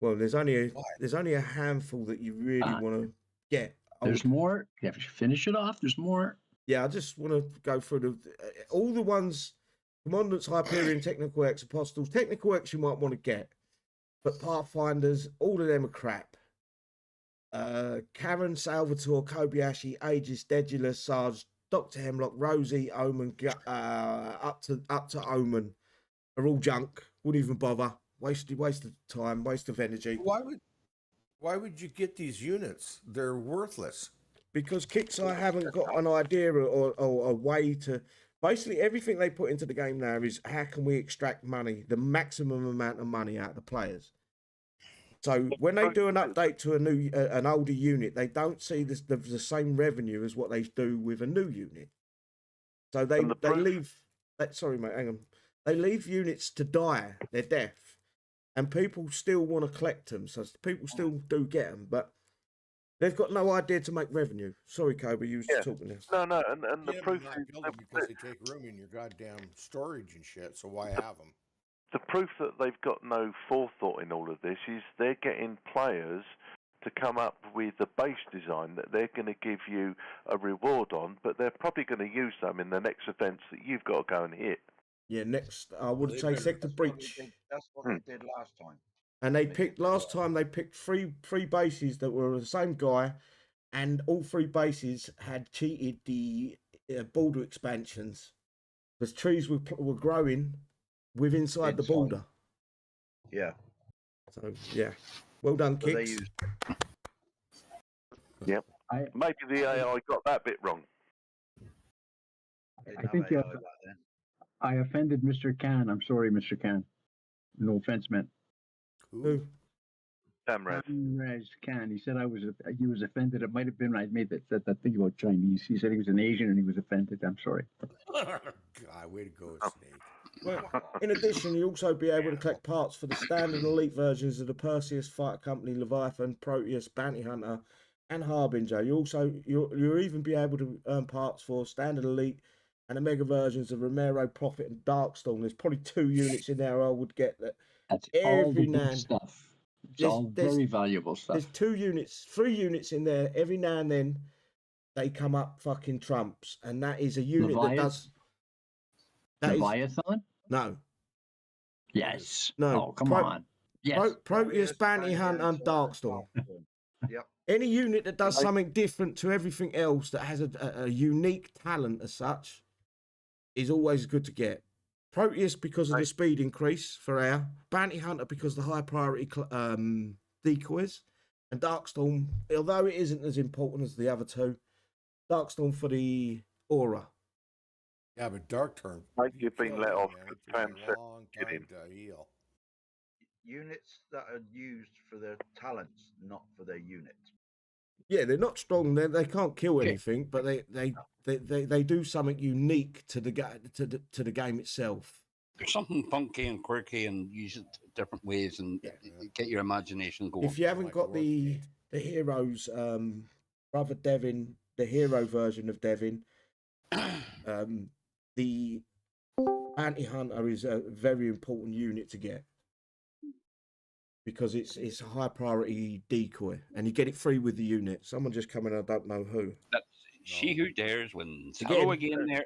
Well, there's only Why? a handful that you really want to get. There's more. You have to finish it off. There's more. Yeah, I just want to go through all the ones. Commandants, Hyperion, Technical X, Apostles. Technical X you might want to get, but Pathfinders, all of them are crap. Karen, Salvatore, Kobayashi, Aegis, Dedulus, Sarge, Dr. Hemlock, Rosie, Omen, up to Omen are all junk. Wouldn't even bother. Waste of time, waste of energy. Why would you get these units? They're worthless. Because Kixeye haven't got an idea or a way to. Basically, everything they put into the game now is how can we extract money, the maximum amount of money out of the players. So when they do an update to an older unit, they don't see the same revenue as what they do with a new unit. So they leave. Sorry, mate, hang on. They leave units to die, their death, and people still want to collect them. So people still do get them, but they've got no idea to make revenue. Sorry, Kobe, you was talking there. No, and the Yeah, proof but is not build them because they take room in your goddamn storage and shit. So why have them? the proof that they've got no forethought in all of this is they're getting players to come up with a base design that they're going to give you a reward on, but they're probably going to use them in the next events that you've got to go and hit. Yeah, next I would They say better- Sector That's what they Breach. did- That's what they did last time. And they They picked did last time they picked three bases that were the same guy, and all three bases had cheated the border expansions because trees were growing with inside the Inside. border. Yeah. So yeah, well done, So they Kix. used. Yep. I- Maybe the AI got that bit wrong. Didn't I have think AI you back then. I offended Mr. Khan. I'm sorry, Mr. Khan. No offense meant. Who? Samraz. Raz Khan. He said he was offended. It might have been I made that thing about Chinese. He said he was an Asian and he was offended. I'm sorry. God, way to go, Snake. Well, in addition, you'll also be able to collect parts for the standard and elite versions of the Perseus, Fighter Company, Leviathan, Proteus, Bounty Hunter, and Harbinger. You'll even be able to earn parts for standard elite and the mega versions of Romero, Prophet, and Darkstorm. There's probably 2 units in there I would get that. That's all the Every good now stuff. It's there's- all there's- very valuable stuff. There's 2 units, 3 units in there. Every now and then they come up fucking trumps, and that is a unit that does. That is Leviathan? no. Yes. No, Oh, come on. Yes. Proteus, Bounty Hunter, and Darkstorm. Yep. Any unit that does something different to everything else that has a unique talent as such is always good to get. Proteus because of the speed increase for air, Bounty Hunter because of the high priority decoys, and Darkstorm, although it isn't as important as the other 2, Darkstorm for the aura. Yeah, but Dark Turn. Mate, you've been let off Man, for it takes a transect long getting. time to heal. Units that are used for their talents, not for their unit. Yeah, they're not strong. They can't kill Okay. anything, but they do something unique to the to the game itself. There's something funky and quirky and use it different ways and get your imagination going. If you haven't like got a the workmate. heroes, Brother Devin, the hero version of Devin, the Bounty Hunter is a very important unit to get because it's a high priority decoy, and you get it free with the unit. Someone just come in, I don't know who. That's She Who Dares wins. Again. Hello again there.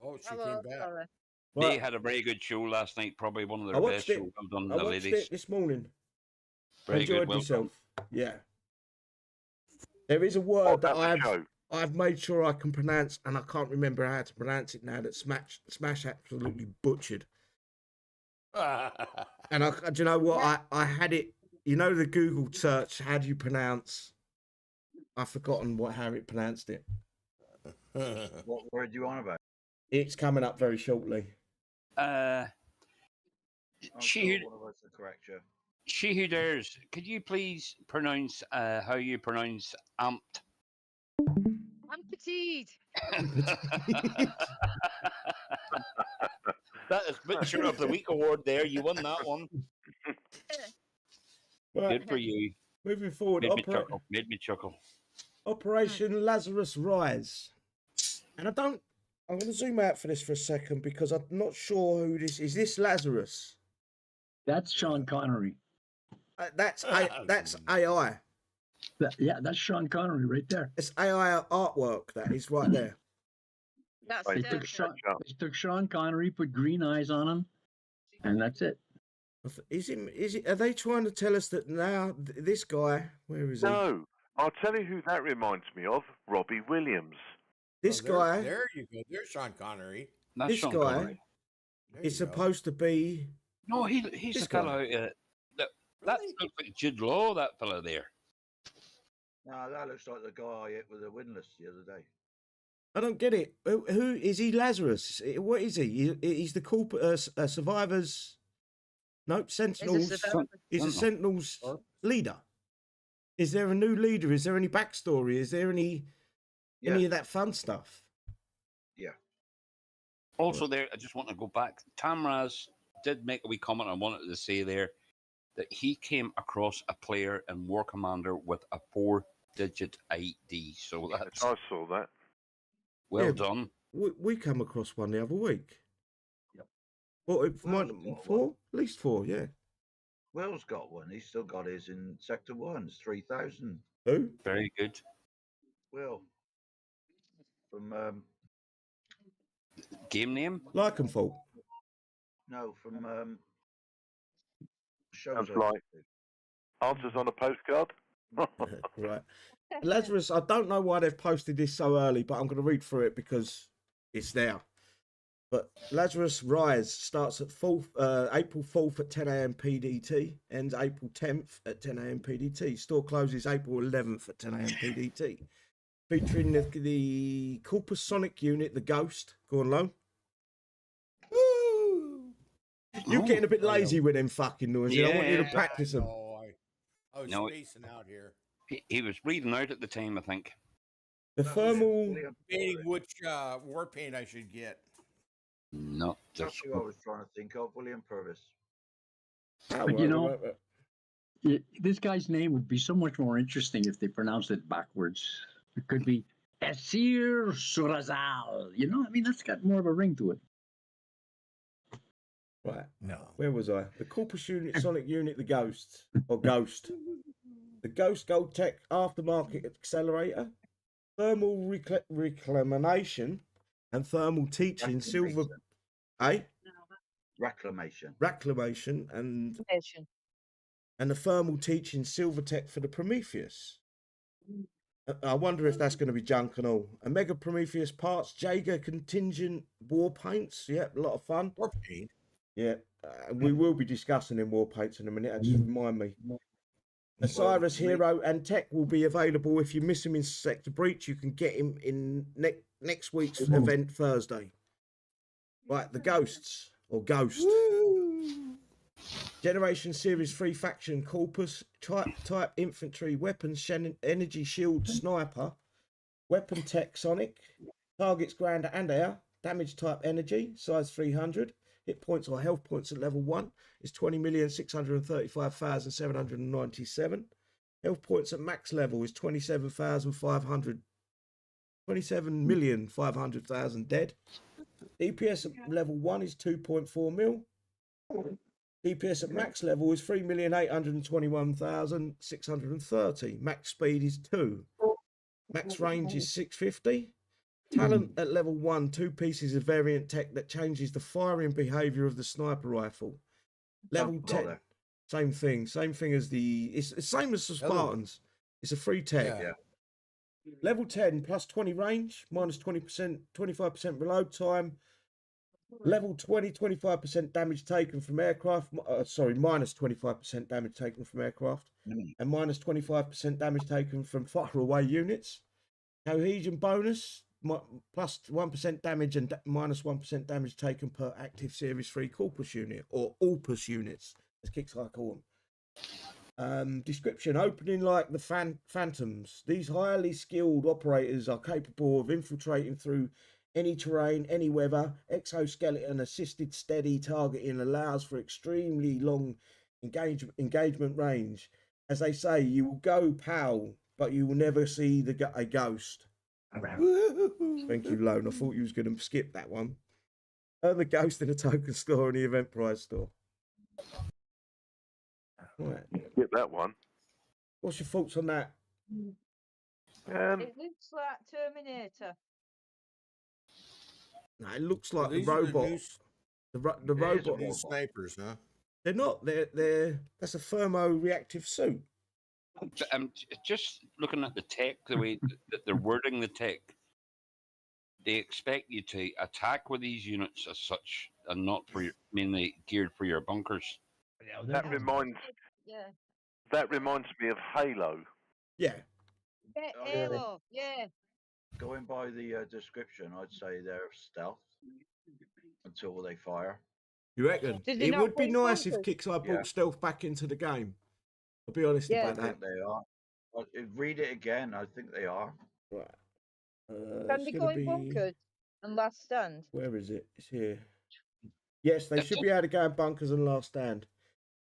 Oh, she Hello, came back. sorry. They Right, had a very good show last night, probably one of I their watched best it. shows I've done, I the watched ladies. it this morning. Very Enjoyed good, well myself. done. Yeah. There is a word that that's a show. I've made sure I can pronounce, and I can't remember how to pronounce it now. That Smash absolutely butchered. And do you know what? I had it. You know the Google search. How do you pronounce? I've forgotten how it pronounced it. What word do you want about? It's coming up very shortly. I'm She sure Who one of us will correct you. She Who Dares. Could you please pronounce how you pronounce amped? I'm petite. That is Butcher of the Week award there. You won that one. Right, Good for you. moving forward. Made me chuckle. Operation Lazarus Rise. And I'm going to zoom out for this for a second because I'm not sure who this is. This Lazarus? That's Sean Connery. That's AI. That's Sean Connery right there. It's AI artwork. That is right there. That's Right. They definitely. took Sean Connery, put green eyes on him, and that's it. Is it? Are they trying to tell us that now this guy? Where is he? No, I'll tell you who that reminds me of. Robbie Williams. This Oh, guy. There you go. There's Sean Connery. That's This Sean guy Connery. There is you go. supposed to be. No, he's This the fellow. Really? That looks like Jude Law, that fellow there. No, that looks like the guy I hit with a windlass the other day. I don't get it. Who is he? Lazarus? What is he? He's the survivors. Nope, Sentinels. He's a Sentinels leader. Is there a new leader? Is there any backstory? Is there any of that fun stuff? Yeah. Also, there, I just want to go back. Tamraz did make a wee comment I wanted to say there that he came across a player in War Commander with a 4-digit ID. So that's I saw that. well Yeah, done. We come across one the other week. Yep. What? Will's got Four? At least 4. Yeah. Will's got one. He's still got his in Sector 1. It's 3,000. Who? Very good. Will. From Game name? Lycanthal. No, from shows. Sounds I like went to. answers on a postcard. Right. Lazarus, I don't know why they've posted this so early, but I'm going to read through it because it's there. But Lazarus Rise starts at April 4th at 10 a.m. PDT, ends April 10th at 10 a.m. PDT. Store closes April 11th at 10 a.m. PDT. Featuring the Corpus Sonic unit, the Ghost. Go on, Lone. You're getting a bit lazy with them fucking noises. I want you to practice them. I was spacing out here. He was bleeding out at the time, I think. The thermal. Debating which war paint I should get. Not That's who I was trying to think of, William Purvis. But you know, this guy's name would be so much more interesting if they pronounced it backwards. It could be Osiris Rise. You know, I mean, that's got more of a ring to it. Right. No. Where was I? The Corpus unit, Sonic unit, the Ghost. Or Ghost. The Ghost Gold Tech aftermarket accelerator. Thermal reclamation and thermal teaching. Silver. Reclamation and the thermal teaching silver tech for the Prometheus. I wonder if that's going to be junk and all. A Mega Prometheus parts, Jaeger contingent war paints. Yeah, a lot of fun. War paint. Yeah, we will be discussing in war paints in a minute. Just remind me. Osiris Hero and Tech will be available. If you miss him in Sector Breach, you can get him in next week's event Thursday. Right, the Ghosts or Ghost. Generation Series 3 faction Corpus type infantry weapons energy shield sniper weapon tech Sonic targets ground and air damage type energy size 300 hit points or health points at level 1 is 20,635,797 health points at max level is 27,500,000 dead. DPS at level 1 is 2.4 mil. DPS at max level is 3,821,630. Max speed is 2. Max range is 650. Talent at level 1, 2 pieces of variant tech that changes the firing behaviour of the sniper rifle. Level 10, same thing as it's the same as the Spartans. It's a free tech. Yeah. Level 10 plus 20 range, minus 20%, 25% reload time. Level 20, 25% damage taken from aircraft. Minus 25% damage taken from aircraft. And minus 25% damage taken from far away units. Cohesion bonus, plus 1% damage and minus 1% damage taken per active Series 3 Corpus unit, or ALPUS units, as Kixeye call them. Description, opening like the Phantoms. These highly skilled operators are capable of infiltrating through any terrain, any weather. Exoskeleton assisted steady targeting allows for extremely long engagement range. As they say, you will go POW, but you will never see a ghost. Thank you, Lone. I thought you was going to skip that one. Earn the ghost in a token store in the event prize store. Right. Get that one. What's your thoughts on that? It looks like Terminator. No, it looks like the These are robot. The robot. These snipers, huh? They're not. They're. That's a thermo-reactive suit. I'm just looking at the tech, the way that they're wording the tech. They expect you to attack with these units as such, and not mainly geared for your bunkers. That reminds me of Halo. Yeah. Halo, yeah. Going by the description, I'd say they're stealth until they fire. You reckon? It would be nice if Kixeye brought stealth back into the game. I'll be honest about that. I think they are. Read it again. I think they are. Right. Can they go in bunkers and last stand? Where is it? It's here. Yes, they should be able to go in bunkers and last stand.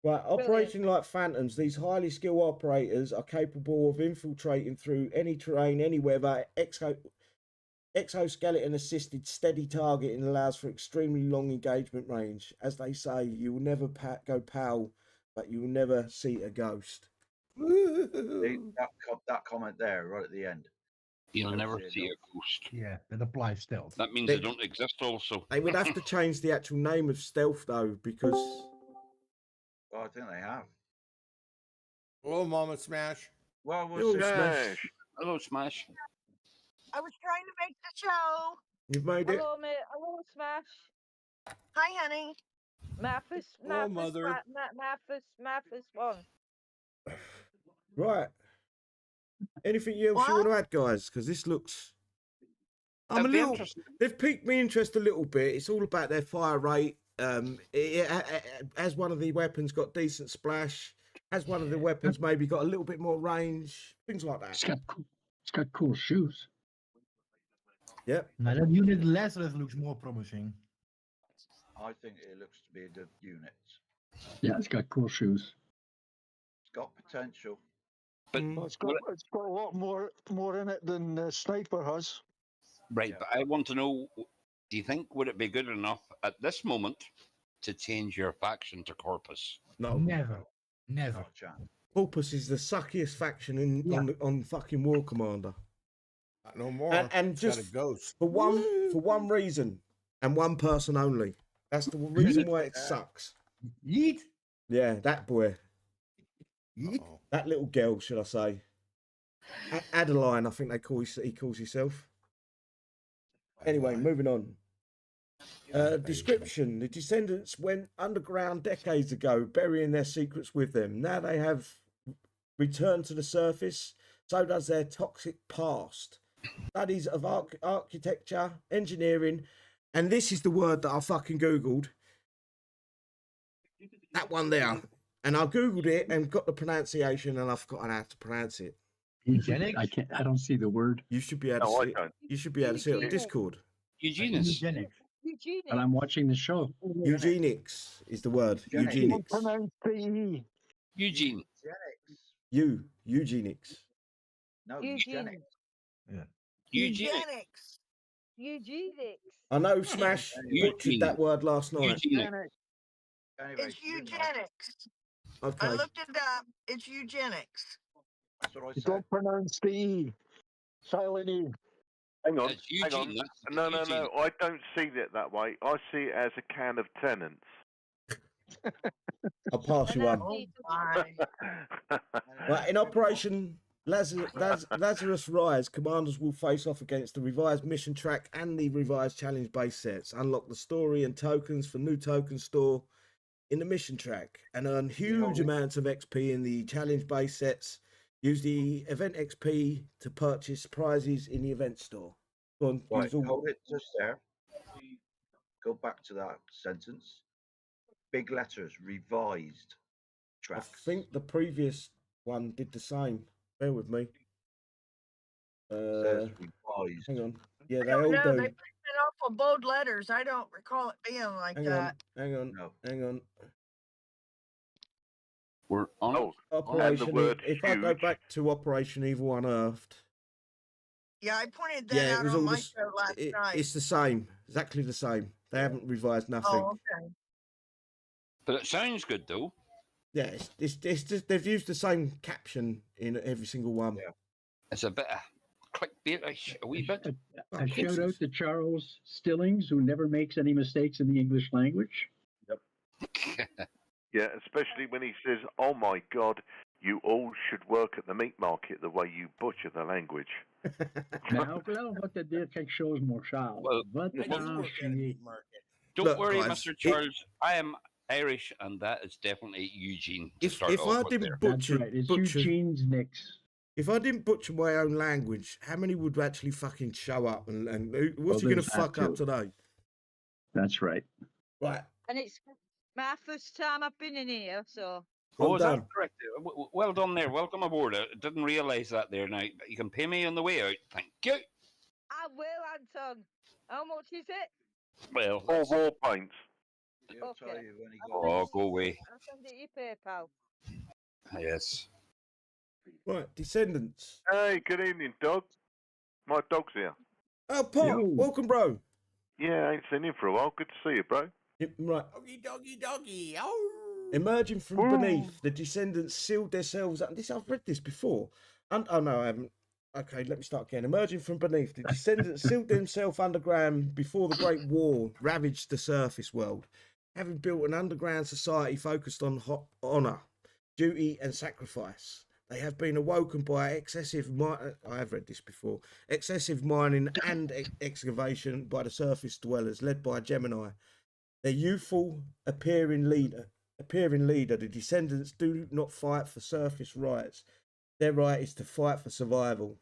Right, operating like phantoms, these highly skilled operators are capable of infiltrating through any terrain, any weather. Exoskeleton assisted steady targeting allows for extremely long engagement range. As they say, you will never go POW, but you will never see a ghost. That comment there, right at the end. You'll Never never see see a a ghost. Yeah, that applies stealth. That means They- they don't exist also. They would have to change the actual name of stealth though, because Well, I think they have. Hello, Mama Smash. Well, we'll Yo, see. Smash, Hello, Smash. I was trying to make the show. you've made it. Hello, mate. Hello, Smash. Hi, honey. Mathis, Hello, Mathis, Mother. Mathis one. Right. Anything else you want What? to add, guys? Because this looks. I'm a It'd be little. interesting. They've piqued my interest a little bit. It's all about their fire rate. Has one of the weapons got decent splash? Has one of the weapons maybe got a little bit more range? Things like It's that. got cool shoes. Yep. Now that unit Lazarus looks more promising. I think it looks to be a good unit. Yeah, it's got cool shoes. It's got potential. But Well, it's got a lot more in it than the sniper has. right, Yeah. but I want to know: do you think would it be good enough at this moment to change your faction to Corpus? No. Never. Never. Not a chance. Corpus is the suckiest faction in Yeah. on fucking War Commander. Not no more. And It's just got a ghost. for one reason and one person only. That's the reason why it sucks. Yeet. Yeah, that boy. Yeet. Uh-oh. That little girl, should I say? Adeline, I think he calls himself. Anyway, moving on. Description: the descendants went underground decades ago, burying their secrets with them. Now they have returned to the surface. So does their toxic past. Studies of architecture, engineering, and this is the word that I fucking googled. That one there. And I googled it and got the pronunciation, and I've forgotten how to pronounce it. Eugenics. I don't see the word, You should be able to No, I see it. don't. You should be able to see it on Eugenics. Discord. Eugenius. Eugenics. Eugenics. but I'm watching the show. Eugenics is the word. Eugenics. Don't Eugenics. pronounce the E. Eugene. Eugenics. Eugenics. No, Eugene. eugenics. Eugenics. Eugenics. I know Smash butchered that word last night. Eugenics. Anyway, It's you know, eugenics. Okay. I looked it up. It's eugenics. that's what I You said. don't pronounce the E. Silent E. Hang on. It's Hang on. Eugene. That's No, Eugene. I don't see it that way. I see it as a can of Tennants. I'll pass you And one. that's Bye. Right, in Operation Lazarus Rise, commanders will face off against the revised mission track and the revised challenge base sets. Unlock the story and tokens for new token store in the mission track and earn huge amounts of XP in the challenge base sets. Use the event XP to purchase prizes in the event store. Go on, Right, use all- hold it just there. Go back to that sentence. Big letters, revised I tracks. think the previous one did the same. Bear with me. Says revised. Hang on. Yeah, I they don't all know. do. They put in awful bold letters. I don't recall it being like Hang that. on, hang on, No. hang on. We're on. Oh, Operation. word If I go huge. back to Operation Evil Unearthed, Yeah, I pointed that yeah, it out was on all my the, show last night. it's the same, exactly the same. They haven't revised nothing. Oh, okay. But it sounds good though. Yeah, it's just they've used the same caption in every single one. Yeah. It's a bit of clickbait, a wee bit. A shout out to Charles Stillings, who never makes any mistakes in the English language. yeah, especially when he says, "Oh my God, you all should work at the meat market the way you butcher the language." Nou, ik geloof dat de deur kijk shows more Charles. Well, Wat I do een work at a meat market. Don't Look, worry, guys, Mr. Charles. I am Irish, and that is definitely Eugene. To If start if off I with didn't there. That's butcher, right. It's butcher Eugene's Nicks. if I didn't butcher my own language, how many would actually fucking show up and what's Well, he gonna there's that fuck up too. today? That's right. Right. And it's my first time I've been in here, so Oh, Well is that done. correct? Well done there. Welcome aboard. I didn't realise that there. Now you can pay me on the way out. Thank you. I will, Anton. How much is it? Well, 4 war paints. He'll tell Okay. you when he I'll goes. oh, go away. I'll send it your PayPal. Yes. Right, Descendants. Hey, good evening, dog. My dog's here. Oh, Paul, Yo. welcome, bro. Yeah, I ain't seen him for a while. Good to see you, bro. Yep, right. Doggy, doggy, doggy. Oh. Emerging from beneath, the Descendants sealed themselves up. I've read this before. And oh no, I haven't. Okay, let me start again. Emerging from beneath, the descendants sealed themselves underground before the Great War ravaged the surface world. Having built an underground society focused on honour, duty and sacrifice, they have been awoken by excessive I have read this before. Excessive mining and excavation by the surface dwellers, led by Gemini. Their youthful appearing leader, the descendants do not fight for surface rights. Their right is to fight for survival.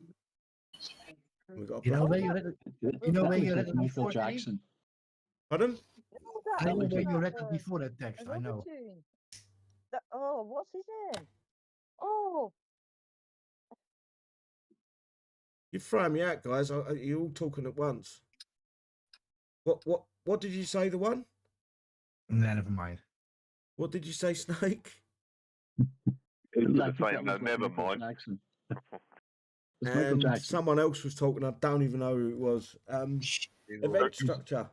We've got You know where you read it Michael before, Jackson. Pardon? I know where you read it before that text. I know. Oh, what's his name? Oh, You're throwing me out, guys. You're all talking at once. What did you say? The one? Nah, never mind. What did you say, Snake? Never mind. And someone else was talking. I don't even know who it was. Event structure.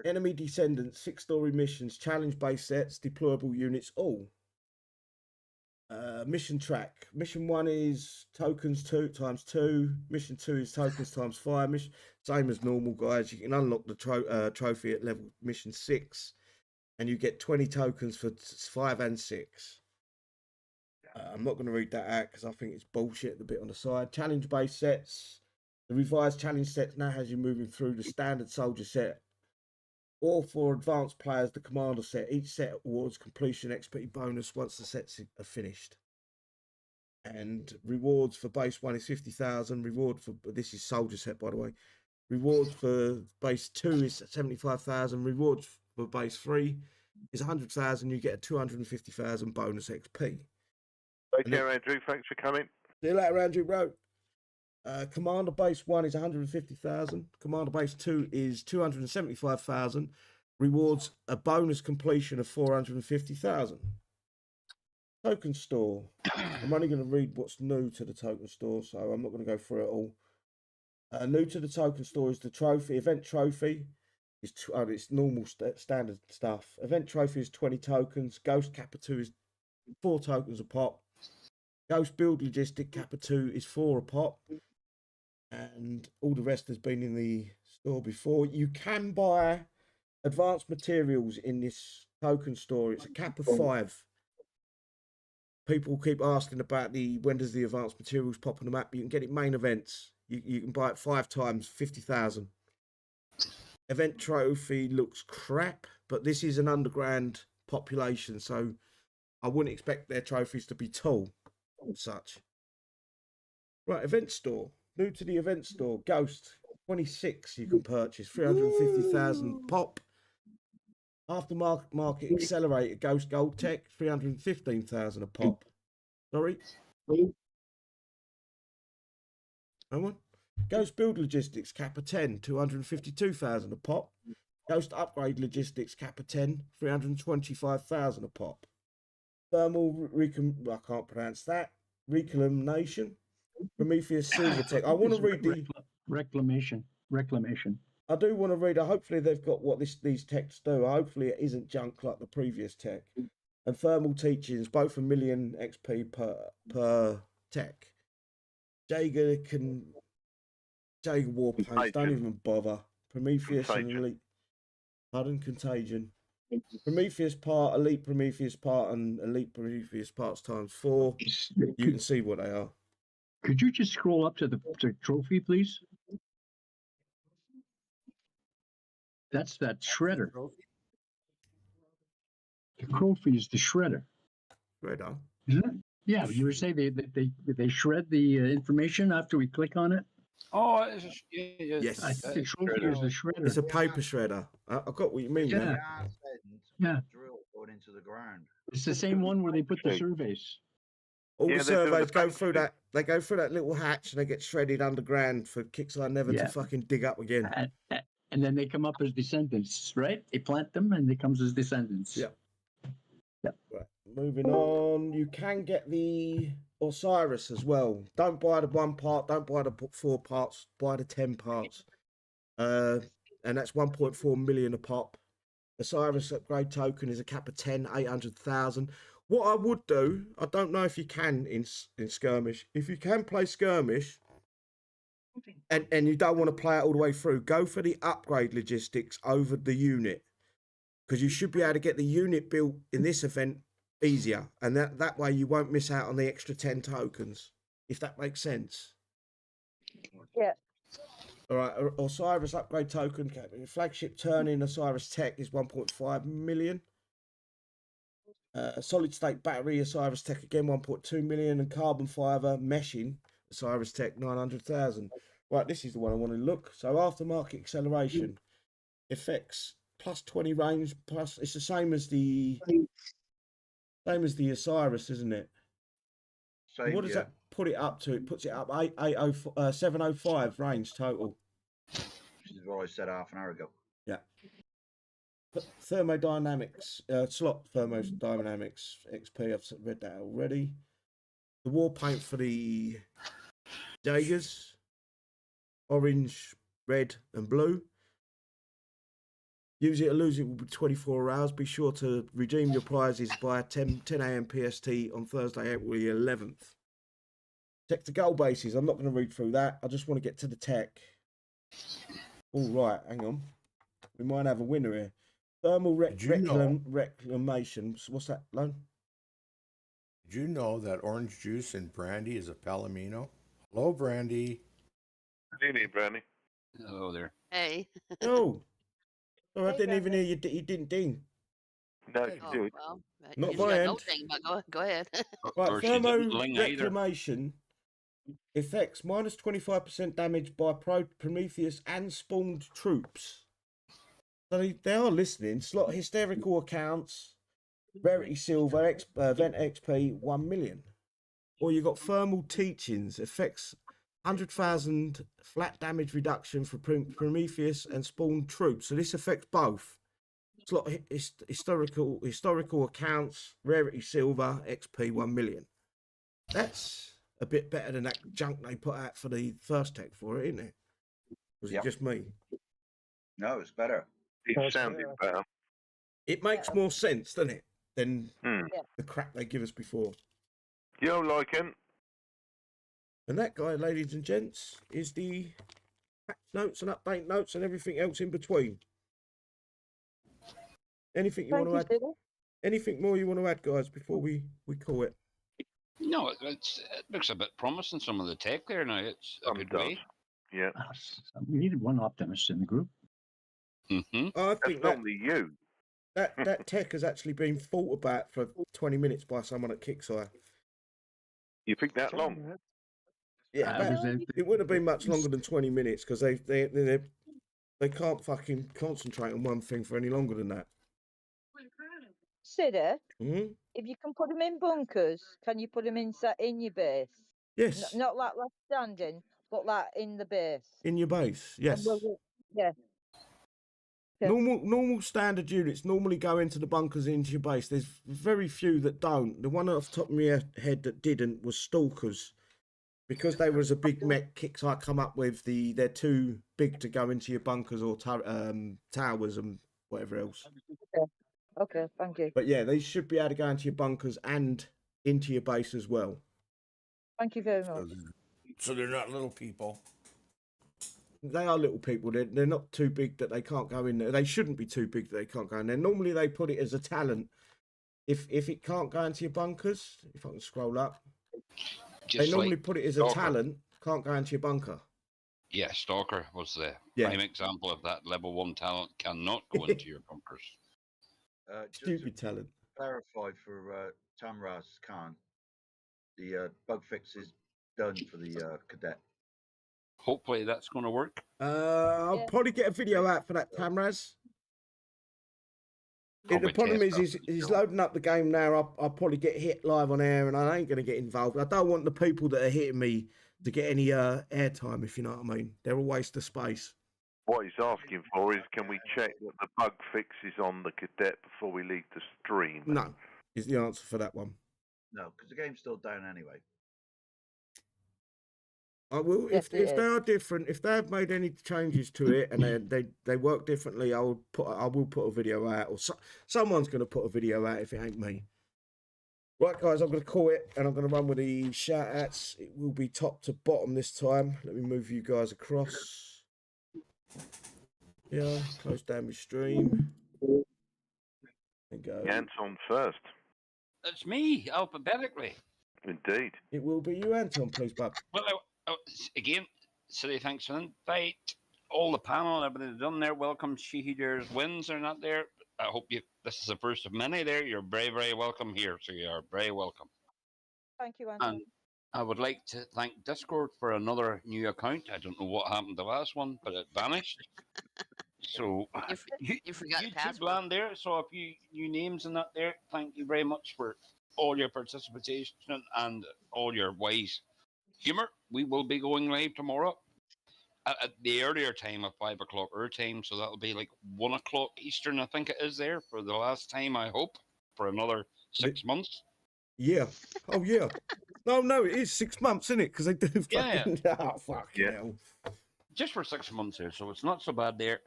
Enemy descendants, 6-story missions, challenge-based sets, deployable units, all. Mission track. Mission 1 is tokens 2 times 2. Mission 2 is tokens times 5. Same as normal, guys. You can unlock the trophy at level mission 6, and you get 20 tokens for 5 and 6. I'm not going to read that out because I think it's bullshit, the bit on the side. Challenge-based sets. The revised challenge set now has you moving through the standard soldier set, or for advanced players, the commander set. Each set awards completion XP bonus once the sets are finished. And rewards for base 1 is 50,000. Reward for, this is soldier set, by the way. Rewards for base 2 is 75,000. Rewards for base 3 is 100,000. You get a 250,000 bonus XP. Okay, Andrew, thanks for coming. See you later, Andrew, bro. Commander base 1 is 150,000. Commander base 2 is 275,000. Rewards a bonus completion of 450,000. Token store. I'm only going to read what's new to the token store, so I'm not going to go through it all. New to the token store is the trophy. Event trophy is it's normal standard stuff. Event trophy is 20 tokens. Ghost Kappa 2 is 4 tokens a pop. Ghost Build Logistic Kappa 2 is 4 a pop. And all the rest has been in the store before. You can buy advanced materials in this token store. It's a Kappa 5. People keep asking about when does the advanced materials pop on the map. You can get it main events. You can buy it 5 times, 50,000. Event trophy looks crap, but this is an underground population, so I wouldn't expect their trophies to be tall and such. Right, event store. New to the event store, Ghost 26 you can purchase, 350,000 pop. Aftermarket accelerator, Ghost Gold Tech, 315,000 a pop. Sorry? Someone? Ghost Build Logistics, Kappa 10, 252,000 a pop. Ghost Upgrade Logistics, Kappa 10, 325,000 a pop. Thermal I can't pronounce that. Reclamation. Prometheus Silver Tech. I want to read the reclamation. I do want to read it. Hopefully they've got what these techs do. Hopefully it isn't junk like the previous tech. And thermal teachings, both 1 million XP per tech. Jaeger Warpaint, don't even bother. Prometheus and Elite. Pardon, Contagion. Prometheus part, Elite Prometheus part, and Elite Prometheus parts times 4. You can see what they are. Could you just scroll up to the trophy, please? That's that shredder. The trophy is the shredder. Shredder? Isn't it? Yeah, you were saying they shred the information after we click on it? Oh, yes. Yes. I think the trophy is the shredder. It's a paper shredder. I got what you mean. Yeah. Yeah. Drill going into the ground. It's the same one where they put the surveys. All the surveys go through that. They go through that little hatch and they get shredded underground for Kixeye never to fucking dig up again. And then they come up as descendants, right? They plant them and they comes as descendants. Yeah. Right. Moving on, you can get the Osiris as well. Don't buy the 1 part. Don't buy the 4 parts. Buy the 10 parts. And that's 1.4 million a pop. Osiris upgrade token is a Kappa 10, 800,000. What I would do, I don't know if you can in Skirmish. If you can play Skirmish and you don't want to play it all the way through, go for the upgrade logistics over the unit. Because you should be able to get the unit built in this event easier. And that way you won't miss out on the extra 10 tokens, if that makes sense. Yeah. All right, Osiris upgrade token. Flagship turn-in Osiris Tech is 1.5 million. Solid state battery Osiris Tech again 1.2 million, and carbon fiber meshing Osiris Tech 900,000. Right, this is the one I want to look. So aftermarket acceleration effects plus 20 range plus. It's the same as the Osiris, isn't it? Same, What does that put it up to? It puts it up 705 range total. This is what I said half an hour ago. Yeah. Thermodynamics, slot thermodynamics XP. I've read that already. The war paint for the daggers, orange, red, and blue. Use it or lose it will be 24 hours. Be sure to redeem your prizes by 10 a.m. PST on Thursday, April the 11th. Tech to goal bases. I'm not going to read through that. I just want to get to the tech. All right, hang on. We might have a winner here. Thermal reclamation. What's that, Lone? Did you know that orange juice in brandy is a palomino? Hello, Brandy. Good evening, Brandy. Hello there. Hey. Oh. Oh, I Hey, didn't even hear Brandy. you didn't ding. No, Hey, you Oh, do it. well, Not usually my got no end. thing, but go ahead. Right, Or she didn't thermo ling either. reclamation effects minus 25% damage by Prometheus and spawned troops. So they are listening. Slot hysterical accounts, rarity silver, event XP 1 million. Or you got thermal teachings effects 100,000 flat damage reduction for Prometheus and spawned troops. So this affects both. Slot historical accounts, rarity silver, XP 1 million. That's a bit better than that junk they put out for the first tech for it, isn't it? Was it just me? No, it's better. It sounded better. It makes more sense, doesn't it, than Hmm. the crap they give us before. You don't like him? And that guy, ladies and gents, is the patch notes and update notes and everything else in between. Anything you Thank want you, to add? Sidney. Anything more you want to add, guys, before we call it? No, it looks a bit promising, some of the tech there now. It's a good way. Yeah. We needed one optimist in the group. Mm-hmm. I That's think that, normally you. that tech has actually been thought about for 20 minutes by someone at Kixeye. You think that long? Yeah, it wouldn't have been much longer than 20 minutes because they can't fucking concentrate on one thing for any longer than that. Sidney, Mm-hmm. if you can put them in bunkers, can you put them in your base? Yes. Not like left standing, but like in the base. In your base, yes. Yeah. Okay. Normal standard units normally go into the bunkers into your base. There's very few that don't. The one off the top of my head that didn't was Stalkers. Because they was a big mech Kixeye come up with, they're too big to go into your bunkers or towers and whatever else. Okay, thank you. But yeah, they should be able to go into your bunkers and into your base as well. Thank you very much. So they're not little people. They are little people. They're not too big that they can't go in there. They shouldn't be too big that they can't go in there. Normally they put it as a talent. If it can't go into your bunkers, if I can scroll up, they normally put it as a talent. Can't go into your bunker. Yeah, Stalker was the Yeah. prime example of that. Level 1 talent cannot go into your bunkers. Stupid talent. Clarify for Tamraz Khan, the bug fix is done for the cadet. Hopefully that's going to work. I'll probably get a video out for that, Tamraz. The Probably problem test is he's loading up the game now. I'll probably get hit live on air, and I ain't going to get involved. I don't want the people that are hitting me to get any airtime, if you know what I mean. They're a waste of space. What he's asking for is, can we check that the bug fix is on the cadet before we leave the stream? No, is the answer for that one. No, because the game's still down anyway. I will if they are different. If they have made any changes to it and they work differently, I will put a video out, or someone's going to put a video out if it ain't me. Right, guys, I'm going to call it, and I'm going to run with the shout-outs. It will be top to bottom this time. Let me move you guys across. Yeah, close down my stream. And go. Anton first. It's me, alphabetically. Indeed. It will be you, Anton, please, bub. Well, again, City, thanks for the invite. All the panel, everybody done there. Welcome. She Who Dares Wins are not there. I hope this is the first of many there. You're very, very welcome here. So you are very welcome. Thank you, Anton. And I would like to thank Discord for another new account. I don't know what happened to the last one, but it vanished. So you forgot YouTube password. land there. So if you new names and that there, thank you very much for all your participation and all your wise humor. We will be going live tomorrow at the earlier time of 5 o'clock our time, so that'll be like 1 o'clock Eastern, I think it is there for the last time. I hope for another 6 months. Yeah. Oh yeah. No, it is 6 months, isn't it? Because they do fucking. Yeah. Oh fuck yeah. Just for 6 months there, so it's not so bad there.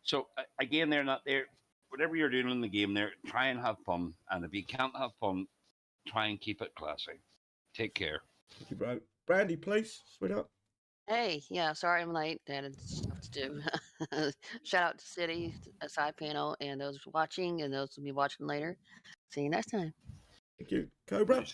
So again, they're not there. Whatever you're doing in the game there, try and have fun. And if you can't have fun, try and keep it classy. Take care. Thank you, bro. Brandy, please, sweetheart. Hey, yeah, sorry I'm late. I had stuff to do. Shout out to City, side panel, and those watching, and those will be watching later. See you next time. Thank you. Cobra.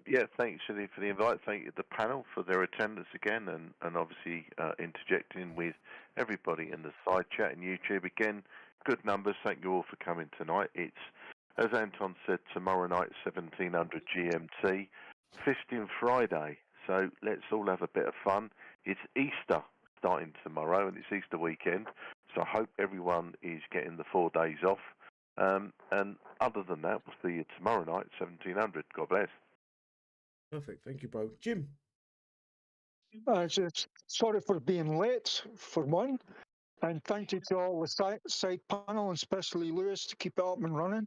Yeah, thanks, Shirley, for the invite. Thank you to the panel for their attendance again, and obviously interjecting with everybody in the side chat and YouTube. Again, good numbers. Thank you all for coming tonight. It's, as Anton said, tomorrow night, 1700 GMT, Fisting Friday. So let's all have a bit of fun. It's Easter starting tomorrow, and it's Easter weekend. So I hope everyone is getting the 4 days off. And other than that, we'll see you tomorrow night, 1700. God bless. Perfect. Thank you, bro. Jim. Just sorry for being late, for one. And thank you to all the side panel, and especially Lewis, to keep it up and running.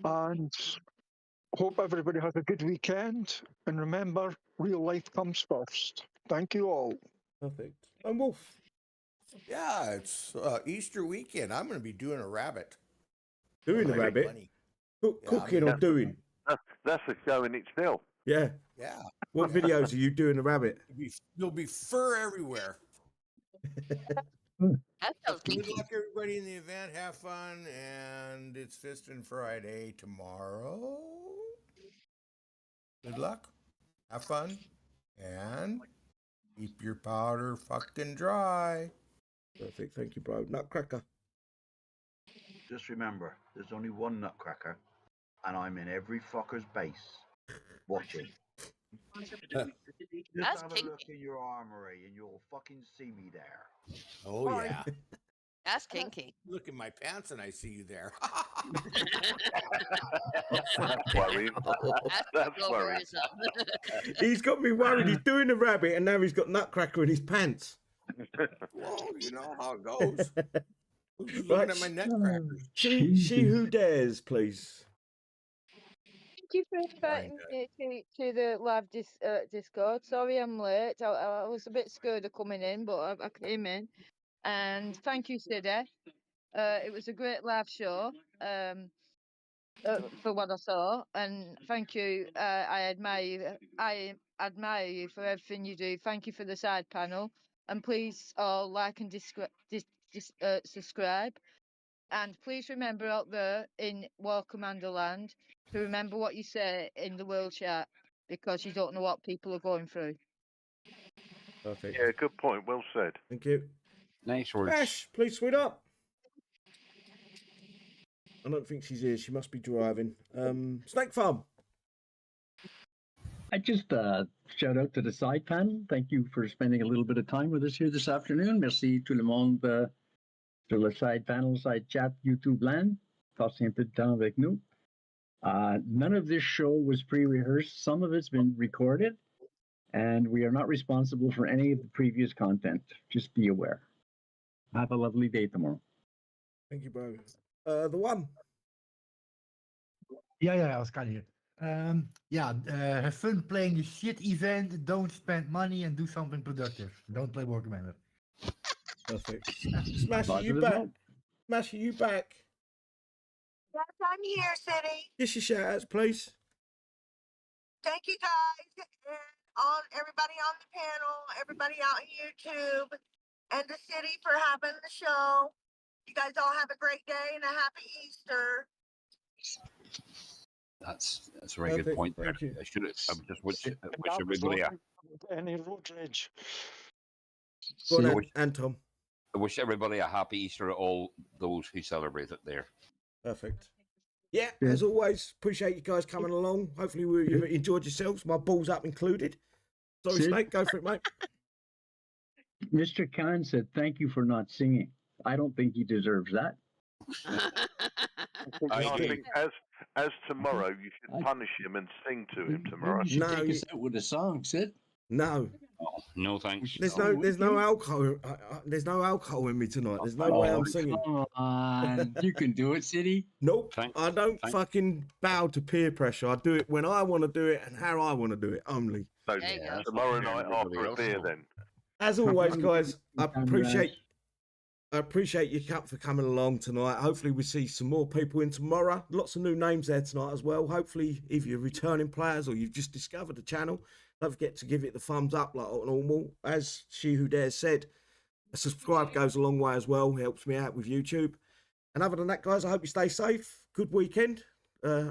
And hope everybody has a good weekend. And remember, real life comes first. Thank you all. Perfect. And Wolf. Yeah, it's Easter weekend. I'm going to be doing a rabbit. Doing a rabbit? Cooking or doing? That's a show in itself. Yeah. Yeah. What videos are you doing a rabbit? There'll be fur everywhere. That sounds Good kinky. luck, everybody, in the event. Have fun. And it's Fisting Friday tomorrow. Good luck. Have fun. And keep your powder fucking dry. Perfect. Thank you, bro. Nutcracker. Just remember, there's only one Nutcracker, and I'm in every fucker's base watching. Just have a look in your armory, and you'll fucking see me there. Oh, yeah. That's kinky. Look in my pants and I see you there. That's worrying. That's worrying. He's got me worried. He's doing a rabbit, and now he's got Nutcracker in his pants. Well, you know how it goes. Who's Right. looking at my Nutcrackers? She Who Dares, please. Thank you for inviting me to the live Discord. Sorry I'm late. I was a bit scared of coming in, but I came in. And thank you, Siddy. It was a great live show for what I saw. And thank you. I admire you for everything you do. Thank you for the side panel. And please all like and subscribe. And please remember out there in warcommander land to remember what you say in the world chat, because you don't know what people are going through. Perfect. Yeah, good point. Well said. Thank you. Nice words. Ash, please sweet up. I don't think she's here. She must be driving. Snake Farm. I just shout out to the side panel. Thank you for spending a little bit of time with us here this afternoon. Merci tout le monde sur le side panel, side chat, YouTube land. Passez un peu de temps avec nous. None of this show was pre-rehearsed. Some of it's been recorded, and we are not responsible for any of the previous content. Just be aware. Have a lovely day tomorrow. Thank you, bro. The one. Yeah, I was kind of here. Have fun playing the shit event. Don't spend money and do something productive. Don't play warcommander. Perfect. Smashy, you back? Smashy, you back? Yes, I'm here, City. Yes, your shout outs, please. Thank you guys and all everybody on the panel, everybody out on YouTube, and the city for having the show. You guys all have a great day and a happy Easter. That's a very good point. Thank you. I just wish everybody Any road rage. Go on, I Ed, wish- and Tom. I wish everybody a happy Easter, all those who celebrate it there. Perfect. Yeah, as always, appreciate you guys coming along. Hopefully you've enjoyed yourselves, my balls up included. Sorry, Sid? Snake, go for it, mate. Mr. Khan said, "Thank you for not singing." I don't think he deserves that. I think as tomorrow, you should punish him and sing to him tomorrow. You should No, take us out with a song, Sid. No. Oh, no thanks. There's Oh, no alcohol. There's no alcohol in me tonight. There's no way I'm singing. Come on, you can do it, City. Nope. Thanks. I don't fucking bow to peer pressure. I do it when I want to do it and how I want to do it only. So There you go. tomorrow Yeah, night everybody after a else beer, will. then. As always, guys, I Time, appreciate you for coming along tonight. Hopefully we see some more people in tomorrow. Lots of new names there tonight as well. Hopefully, if you're returning players or you've just discovered the channel, don't forget to give it the thumbs up like normal. As She Who Dares said, a subscribe goes a long way as well. Helps me out with YouTube. And other than that, guys, I hope you stay safe. Good weekend.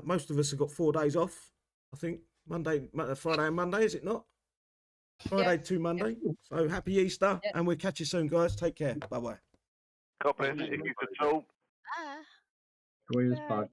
Most of us have got 4 days off. I think Friday and Monday, is it not? Friday to Monday. So happy Easter, and we'll catch you soon, guys. Take care. Bye-bye. God bless. If you could talk. Ah. Enjoy this podcast.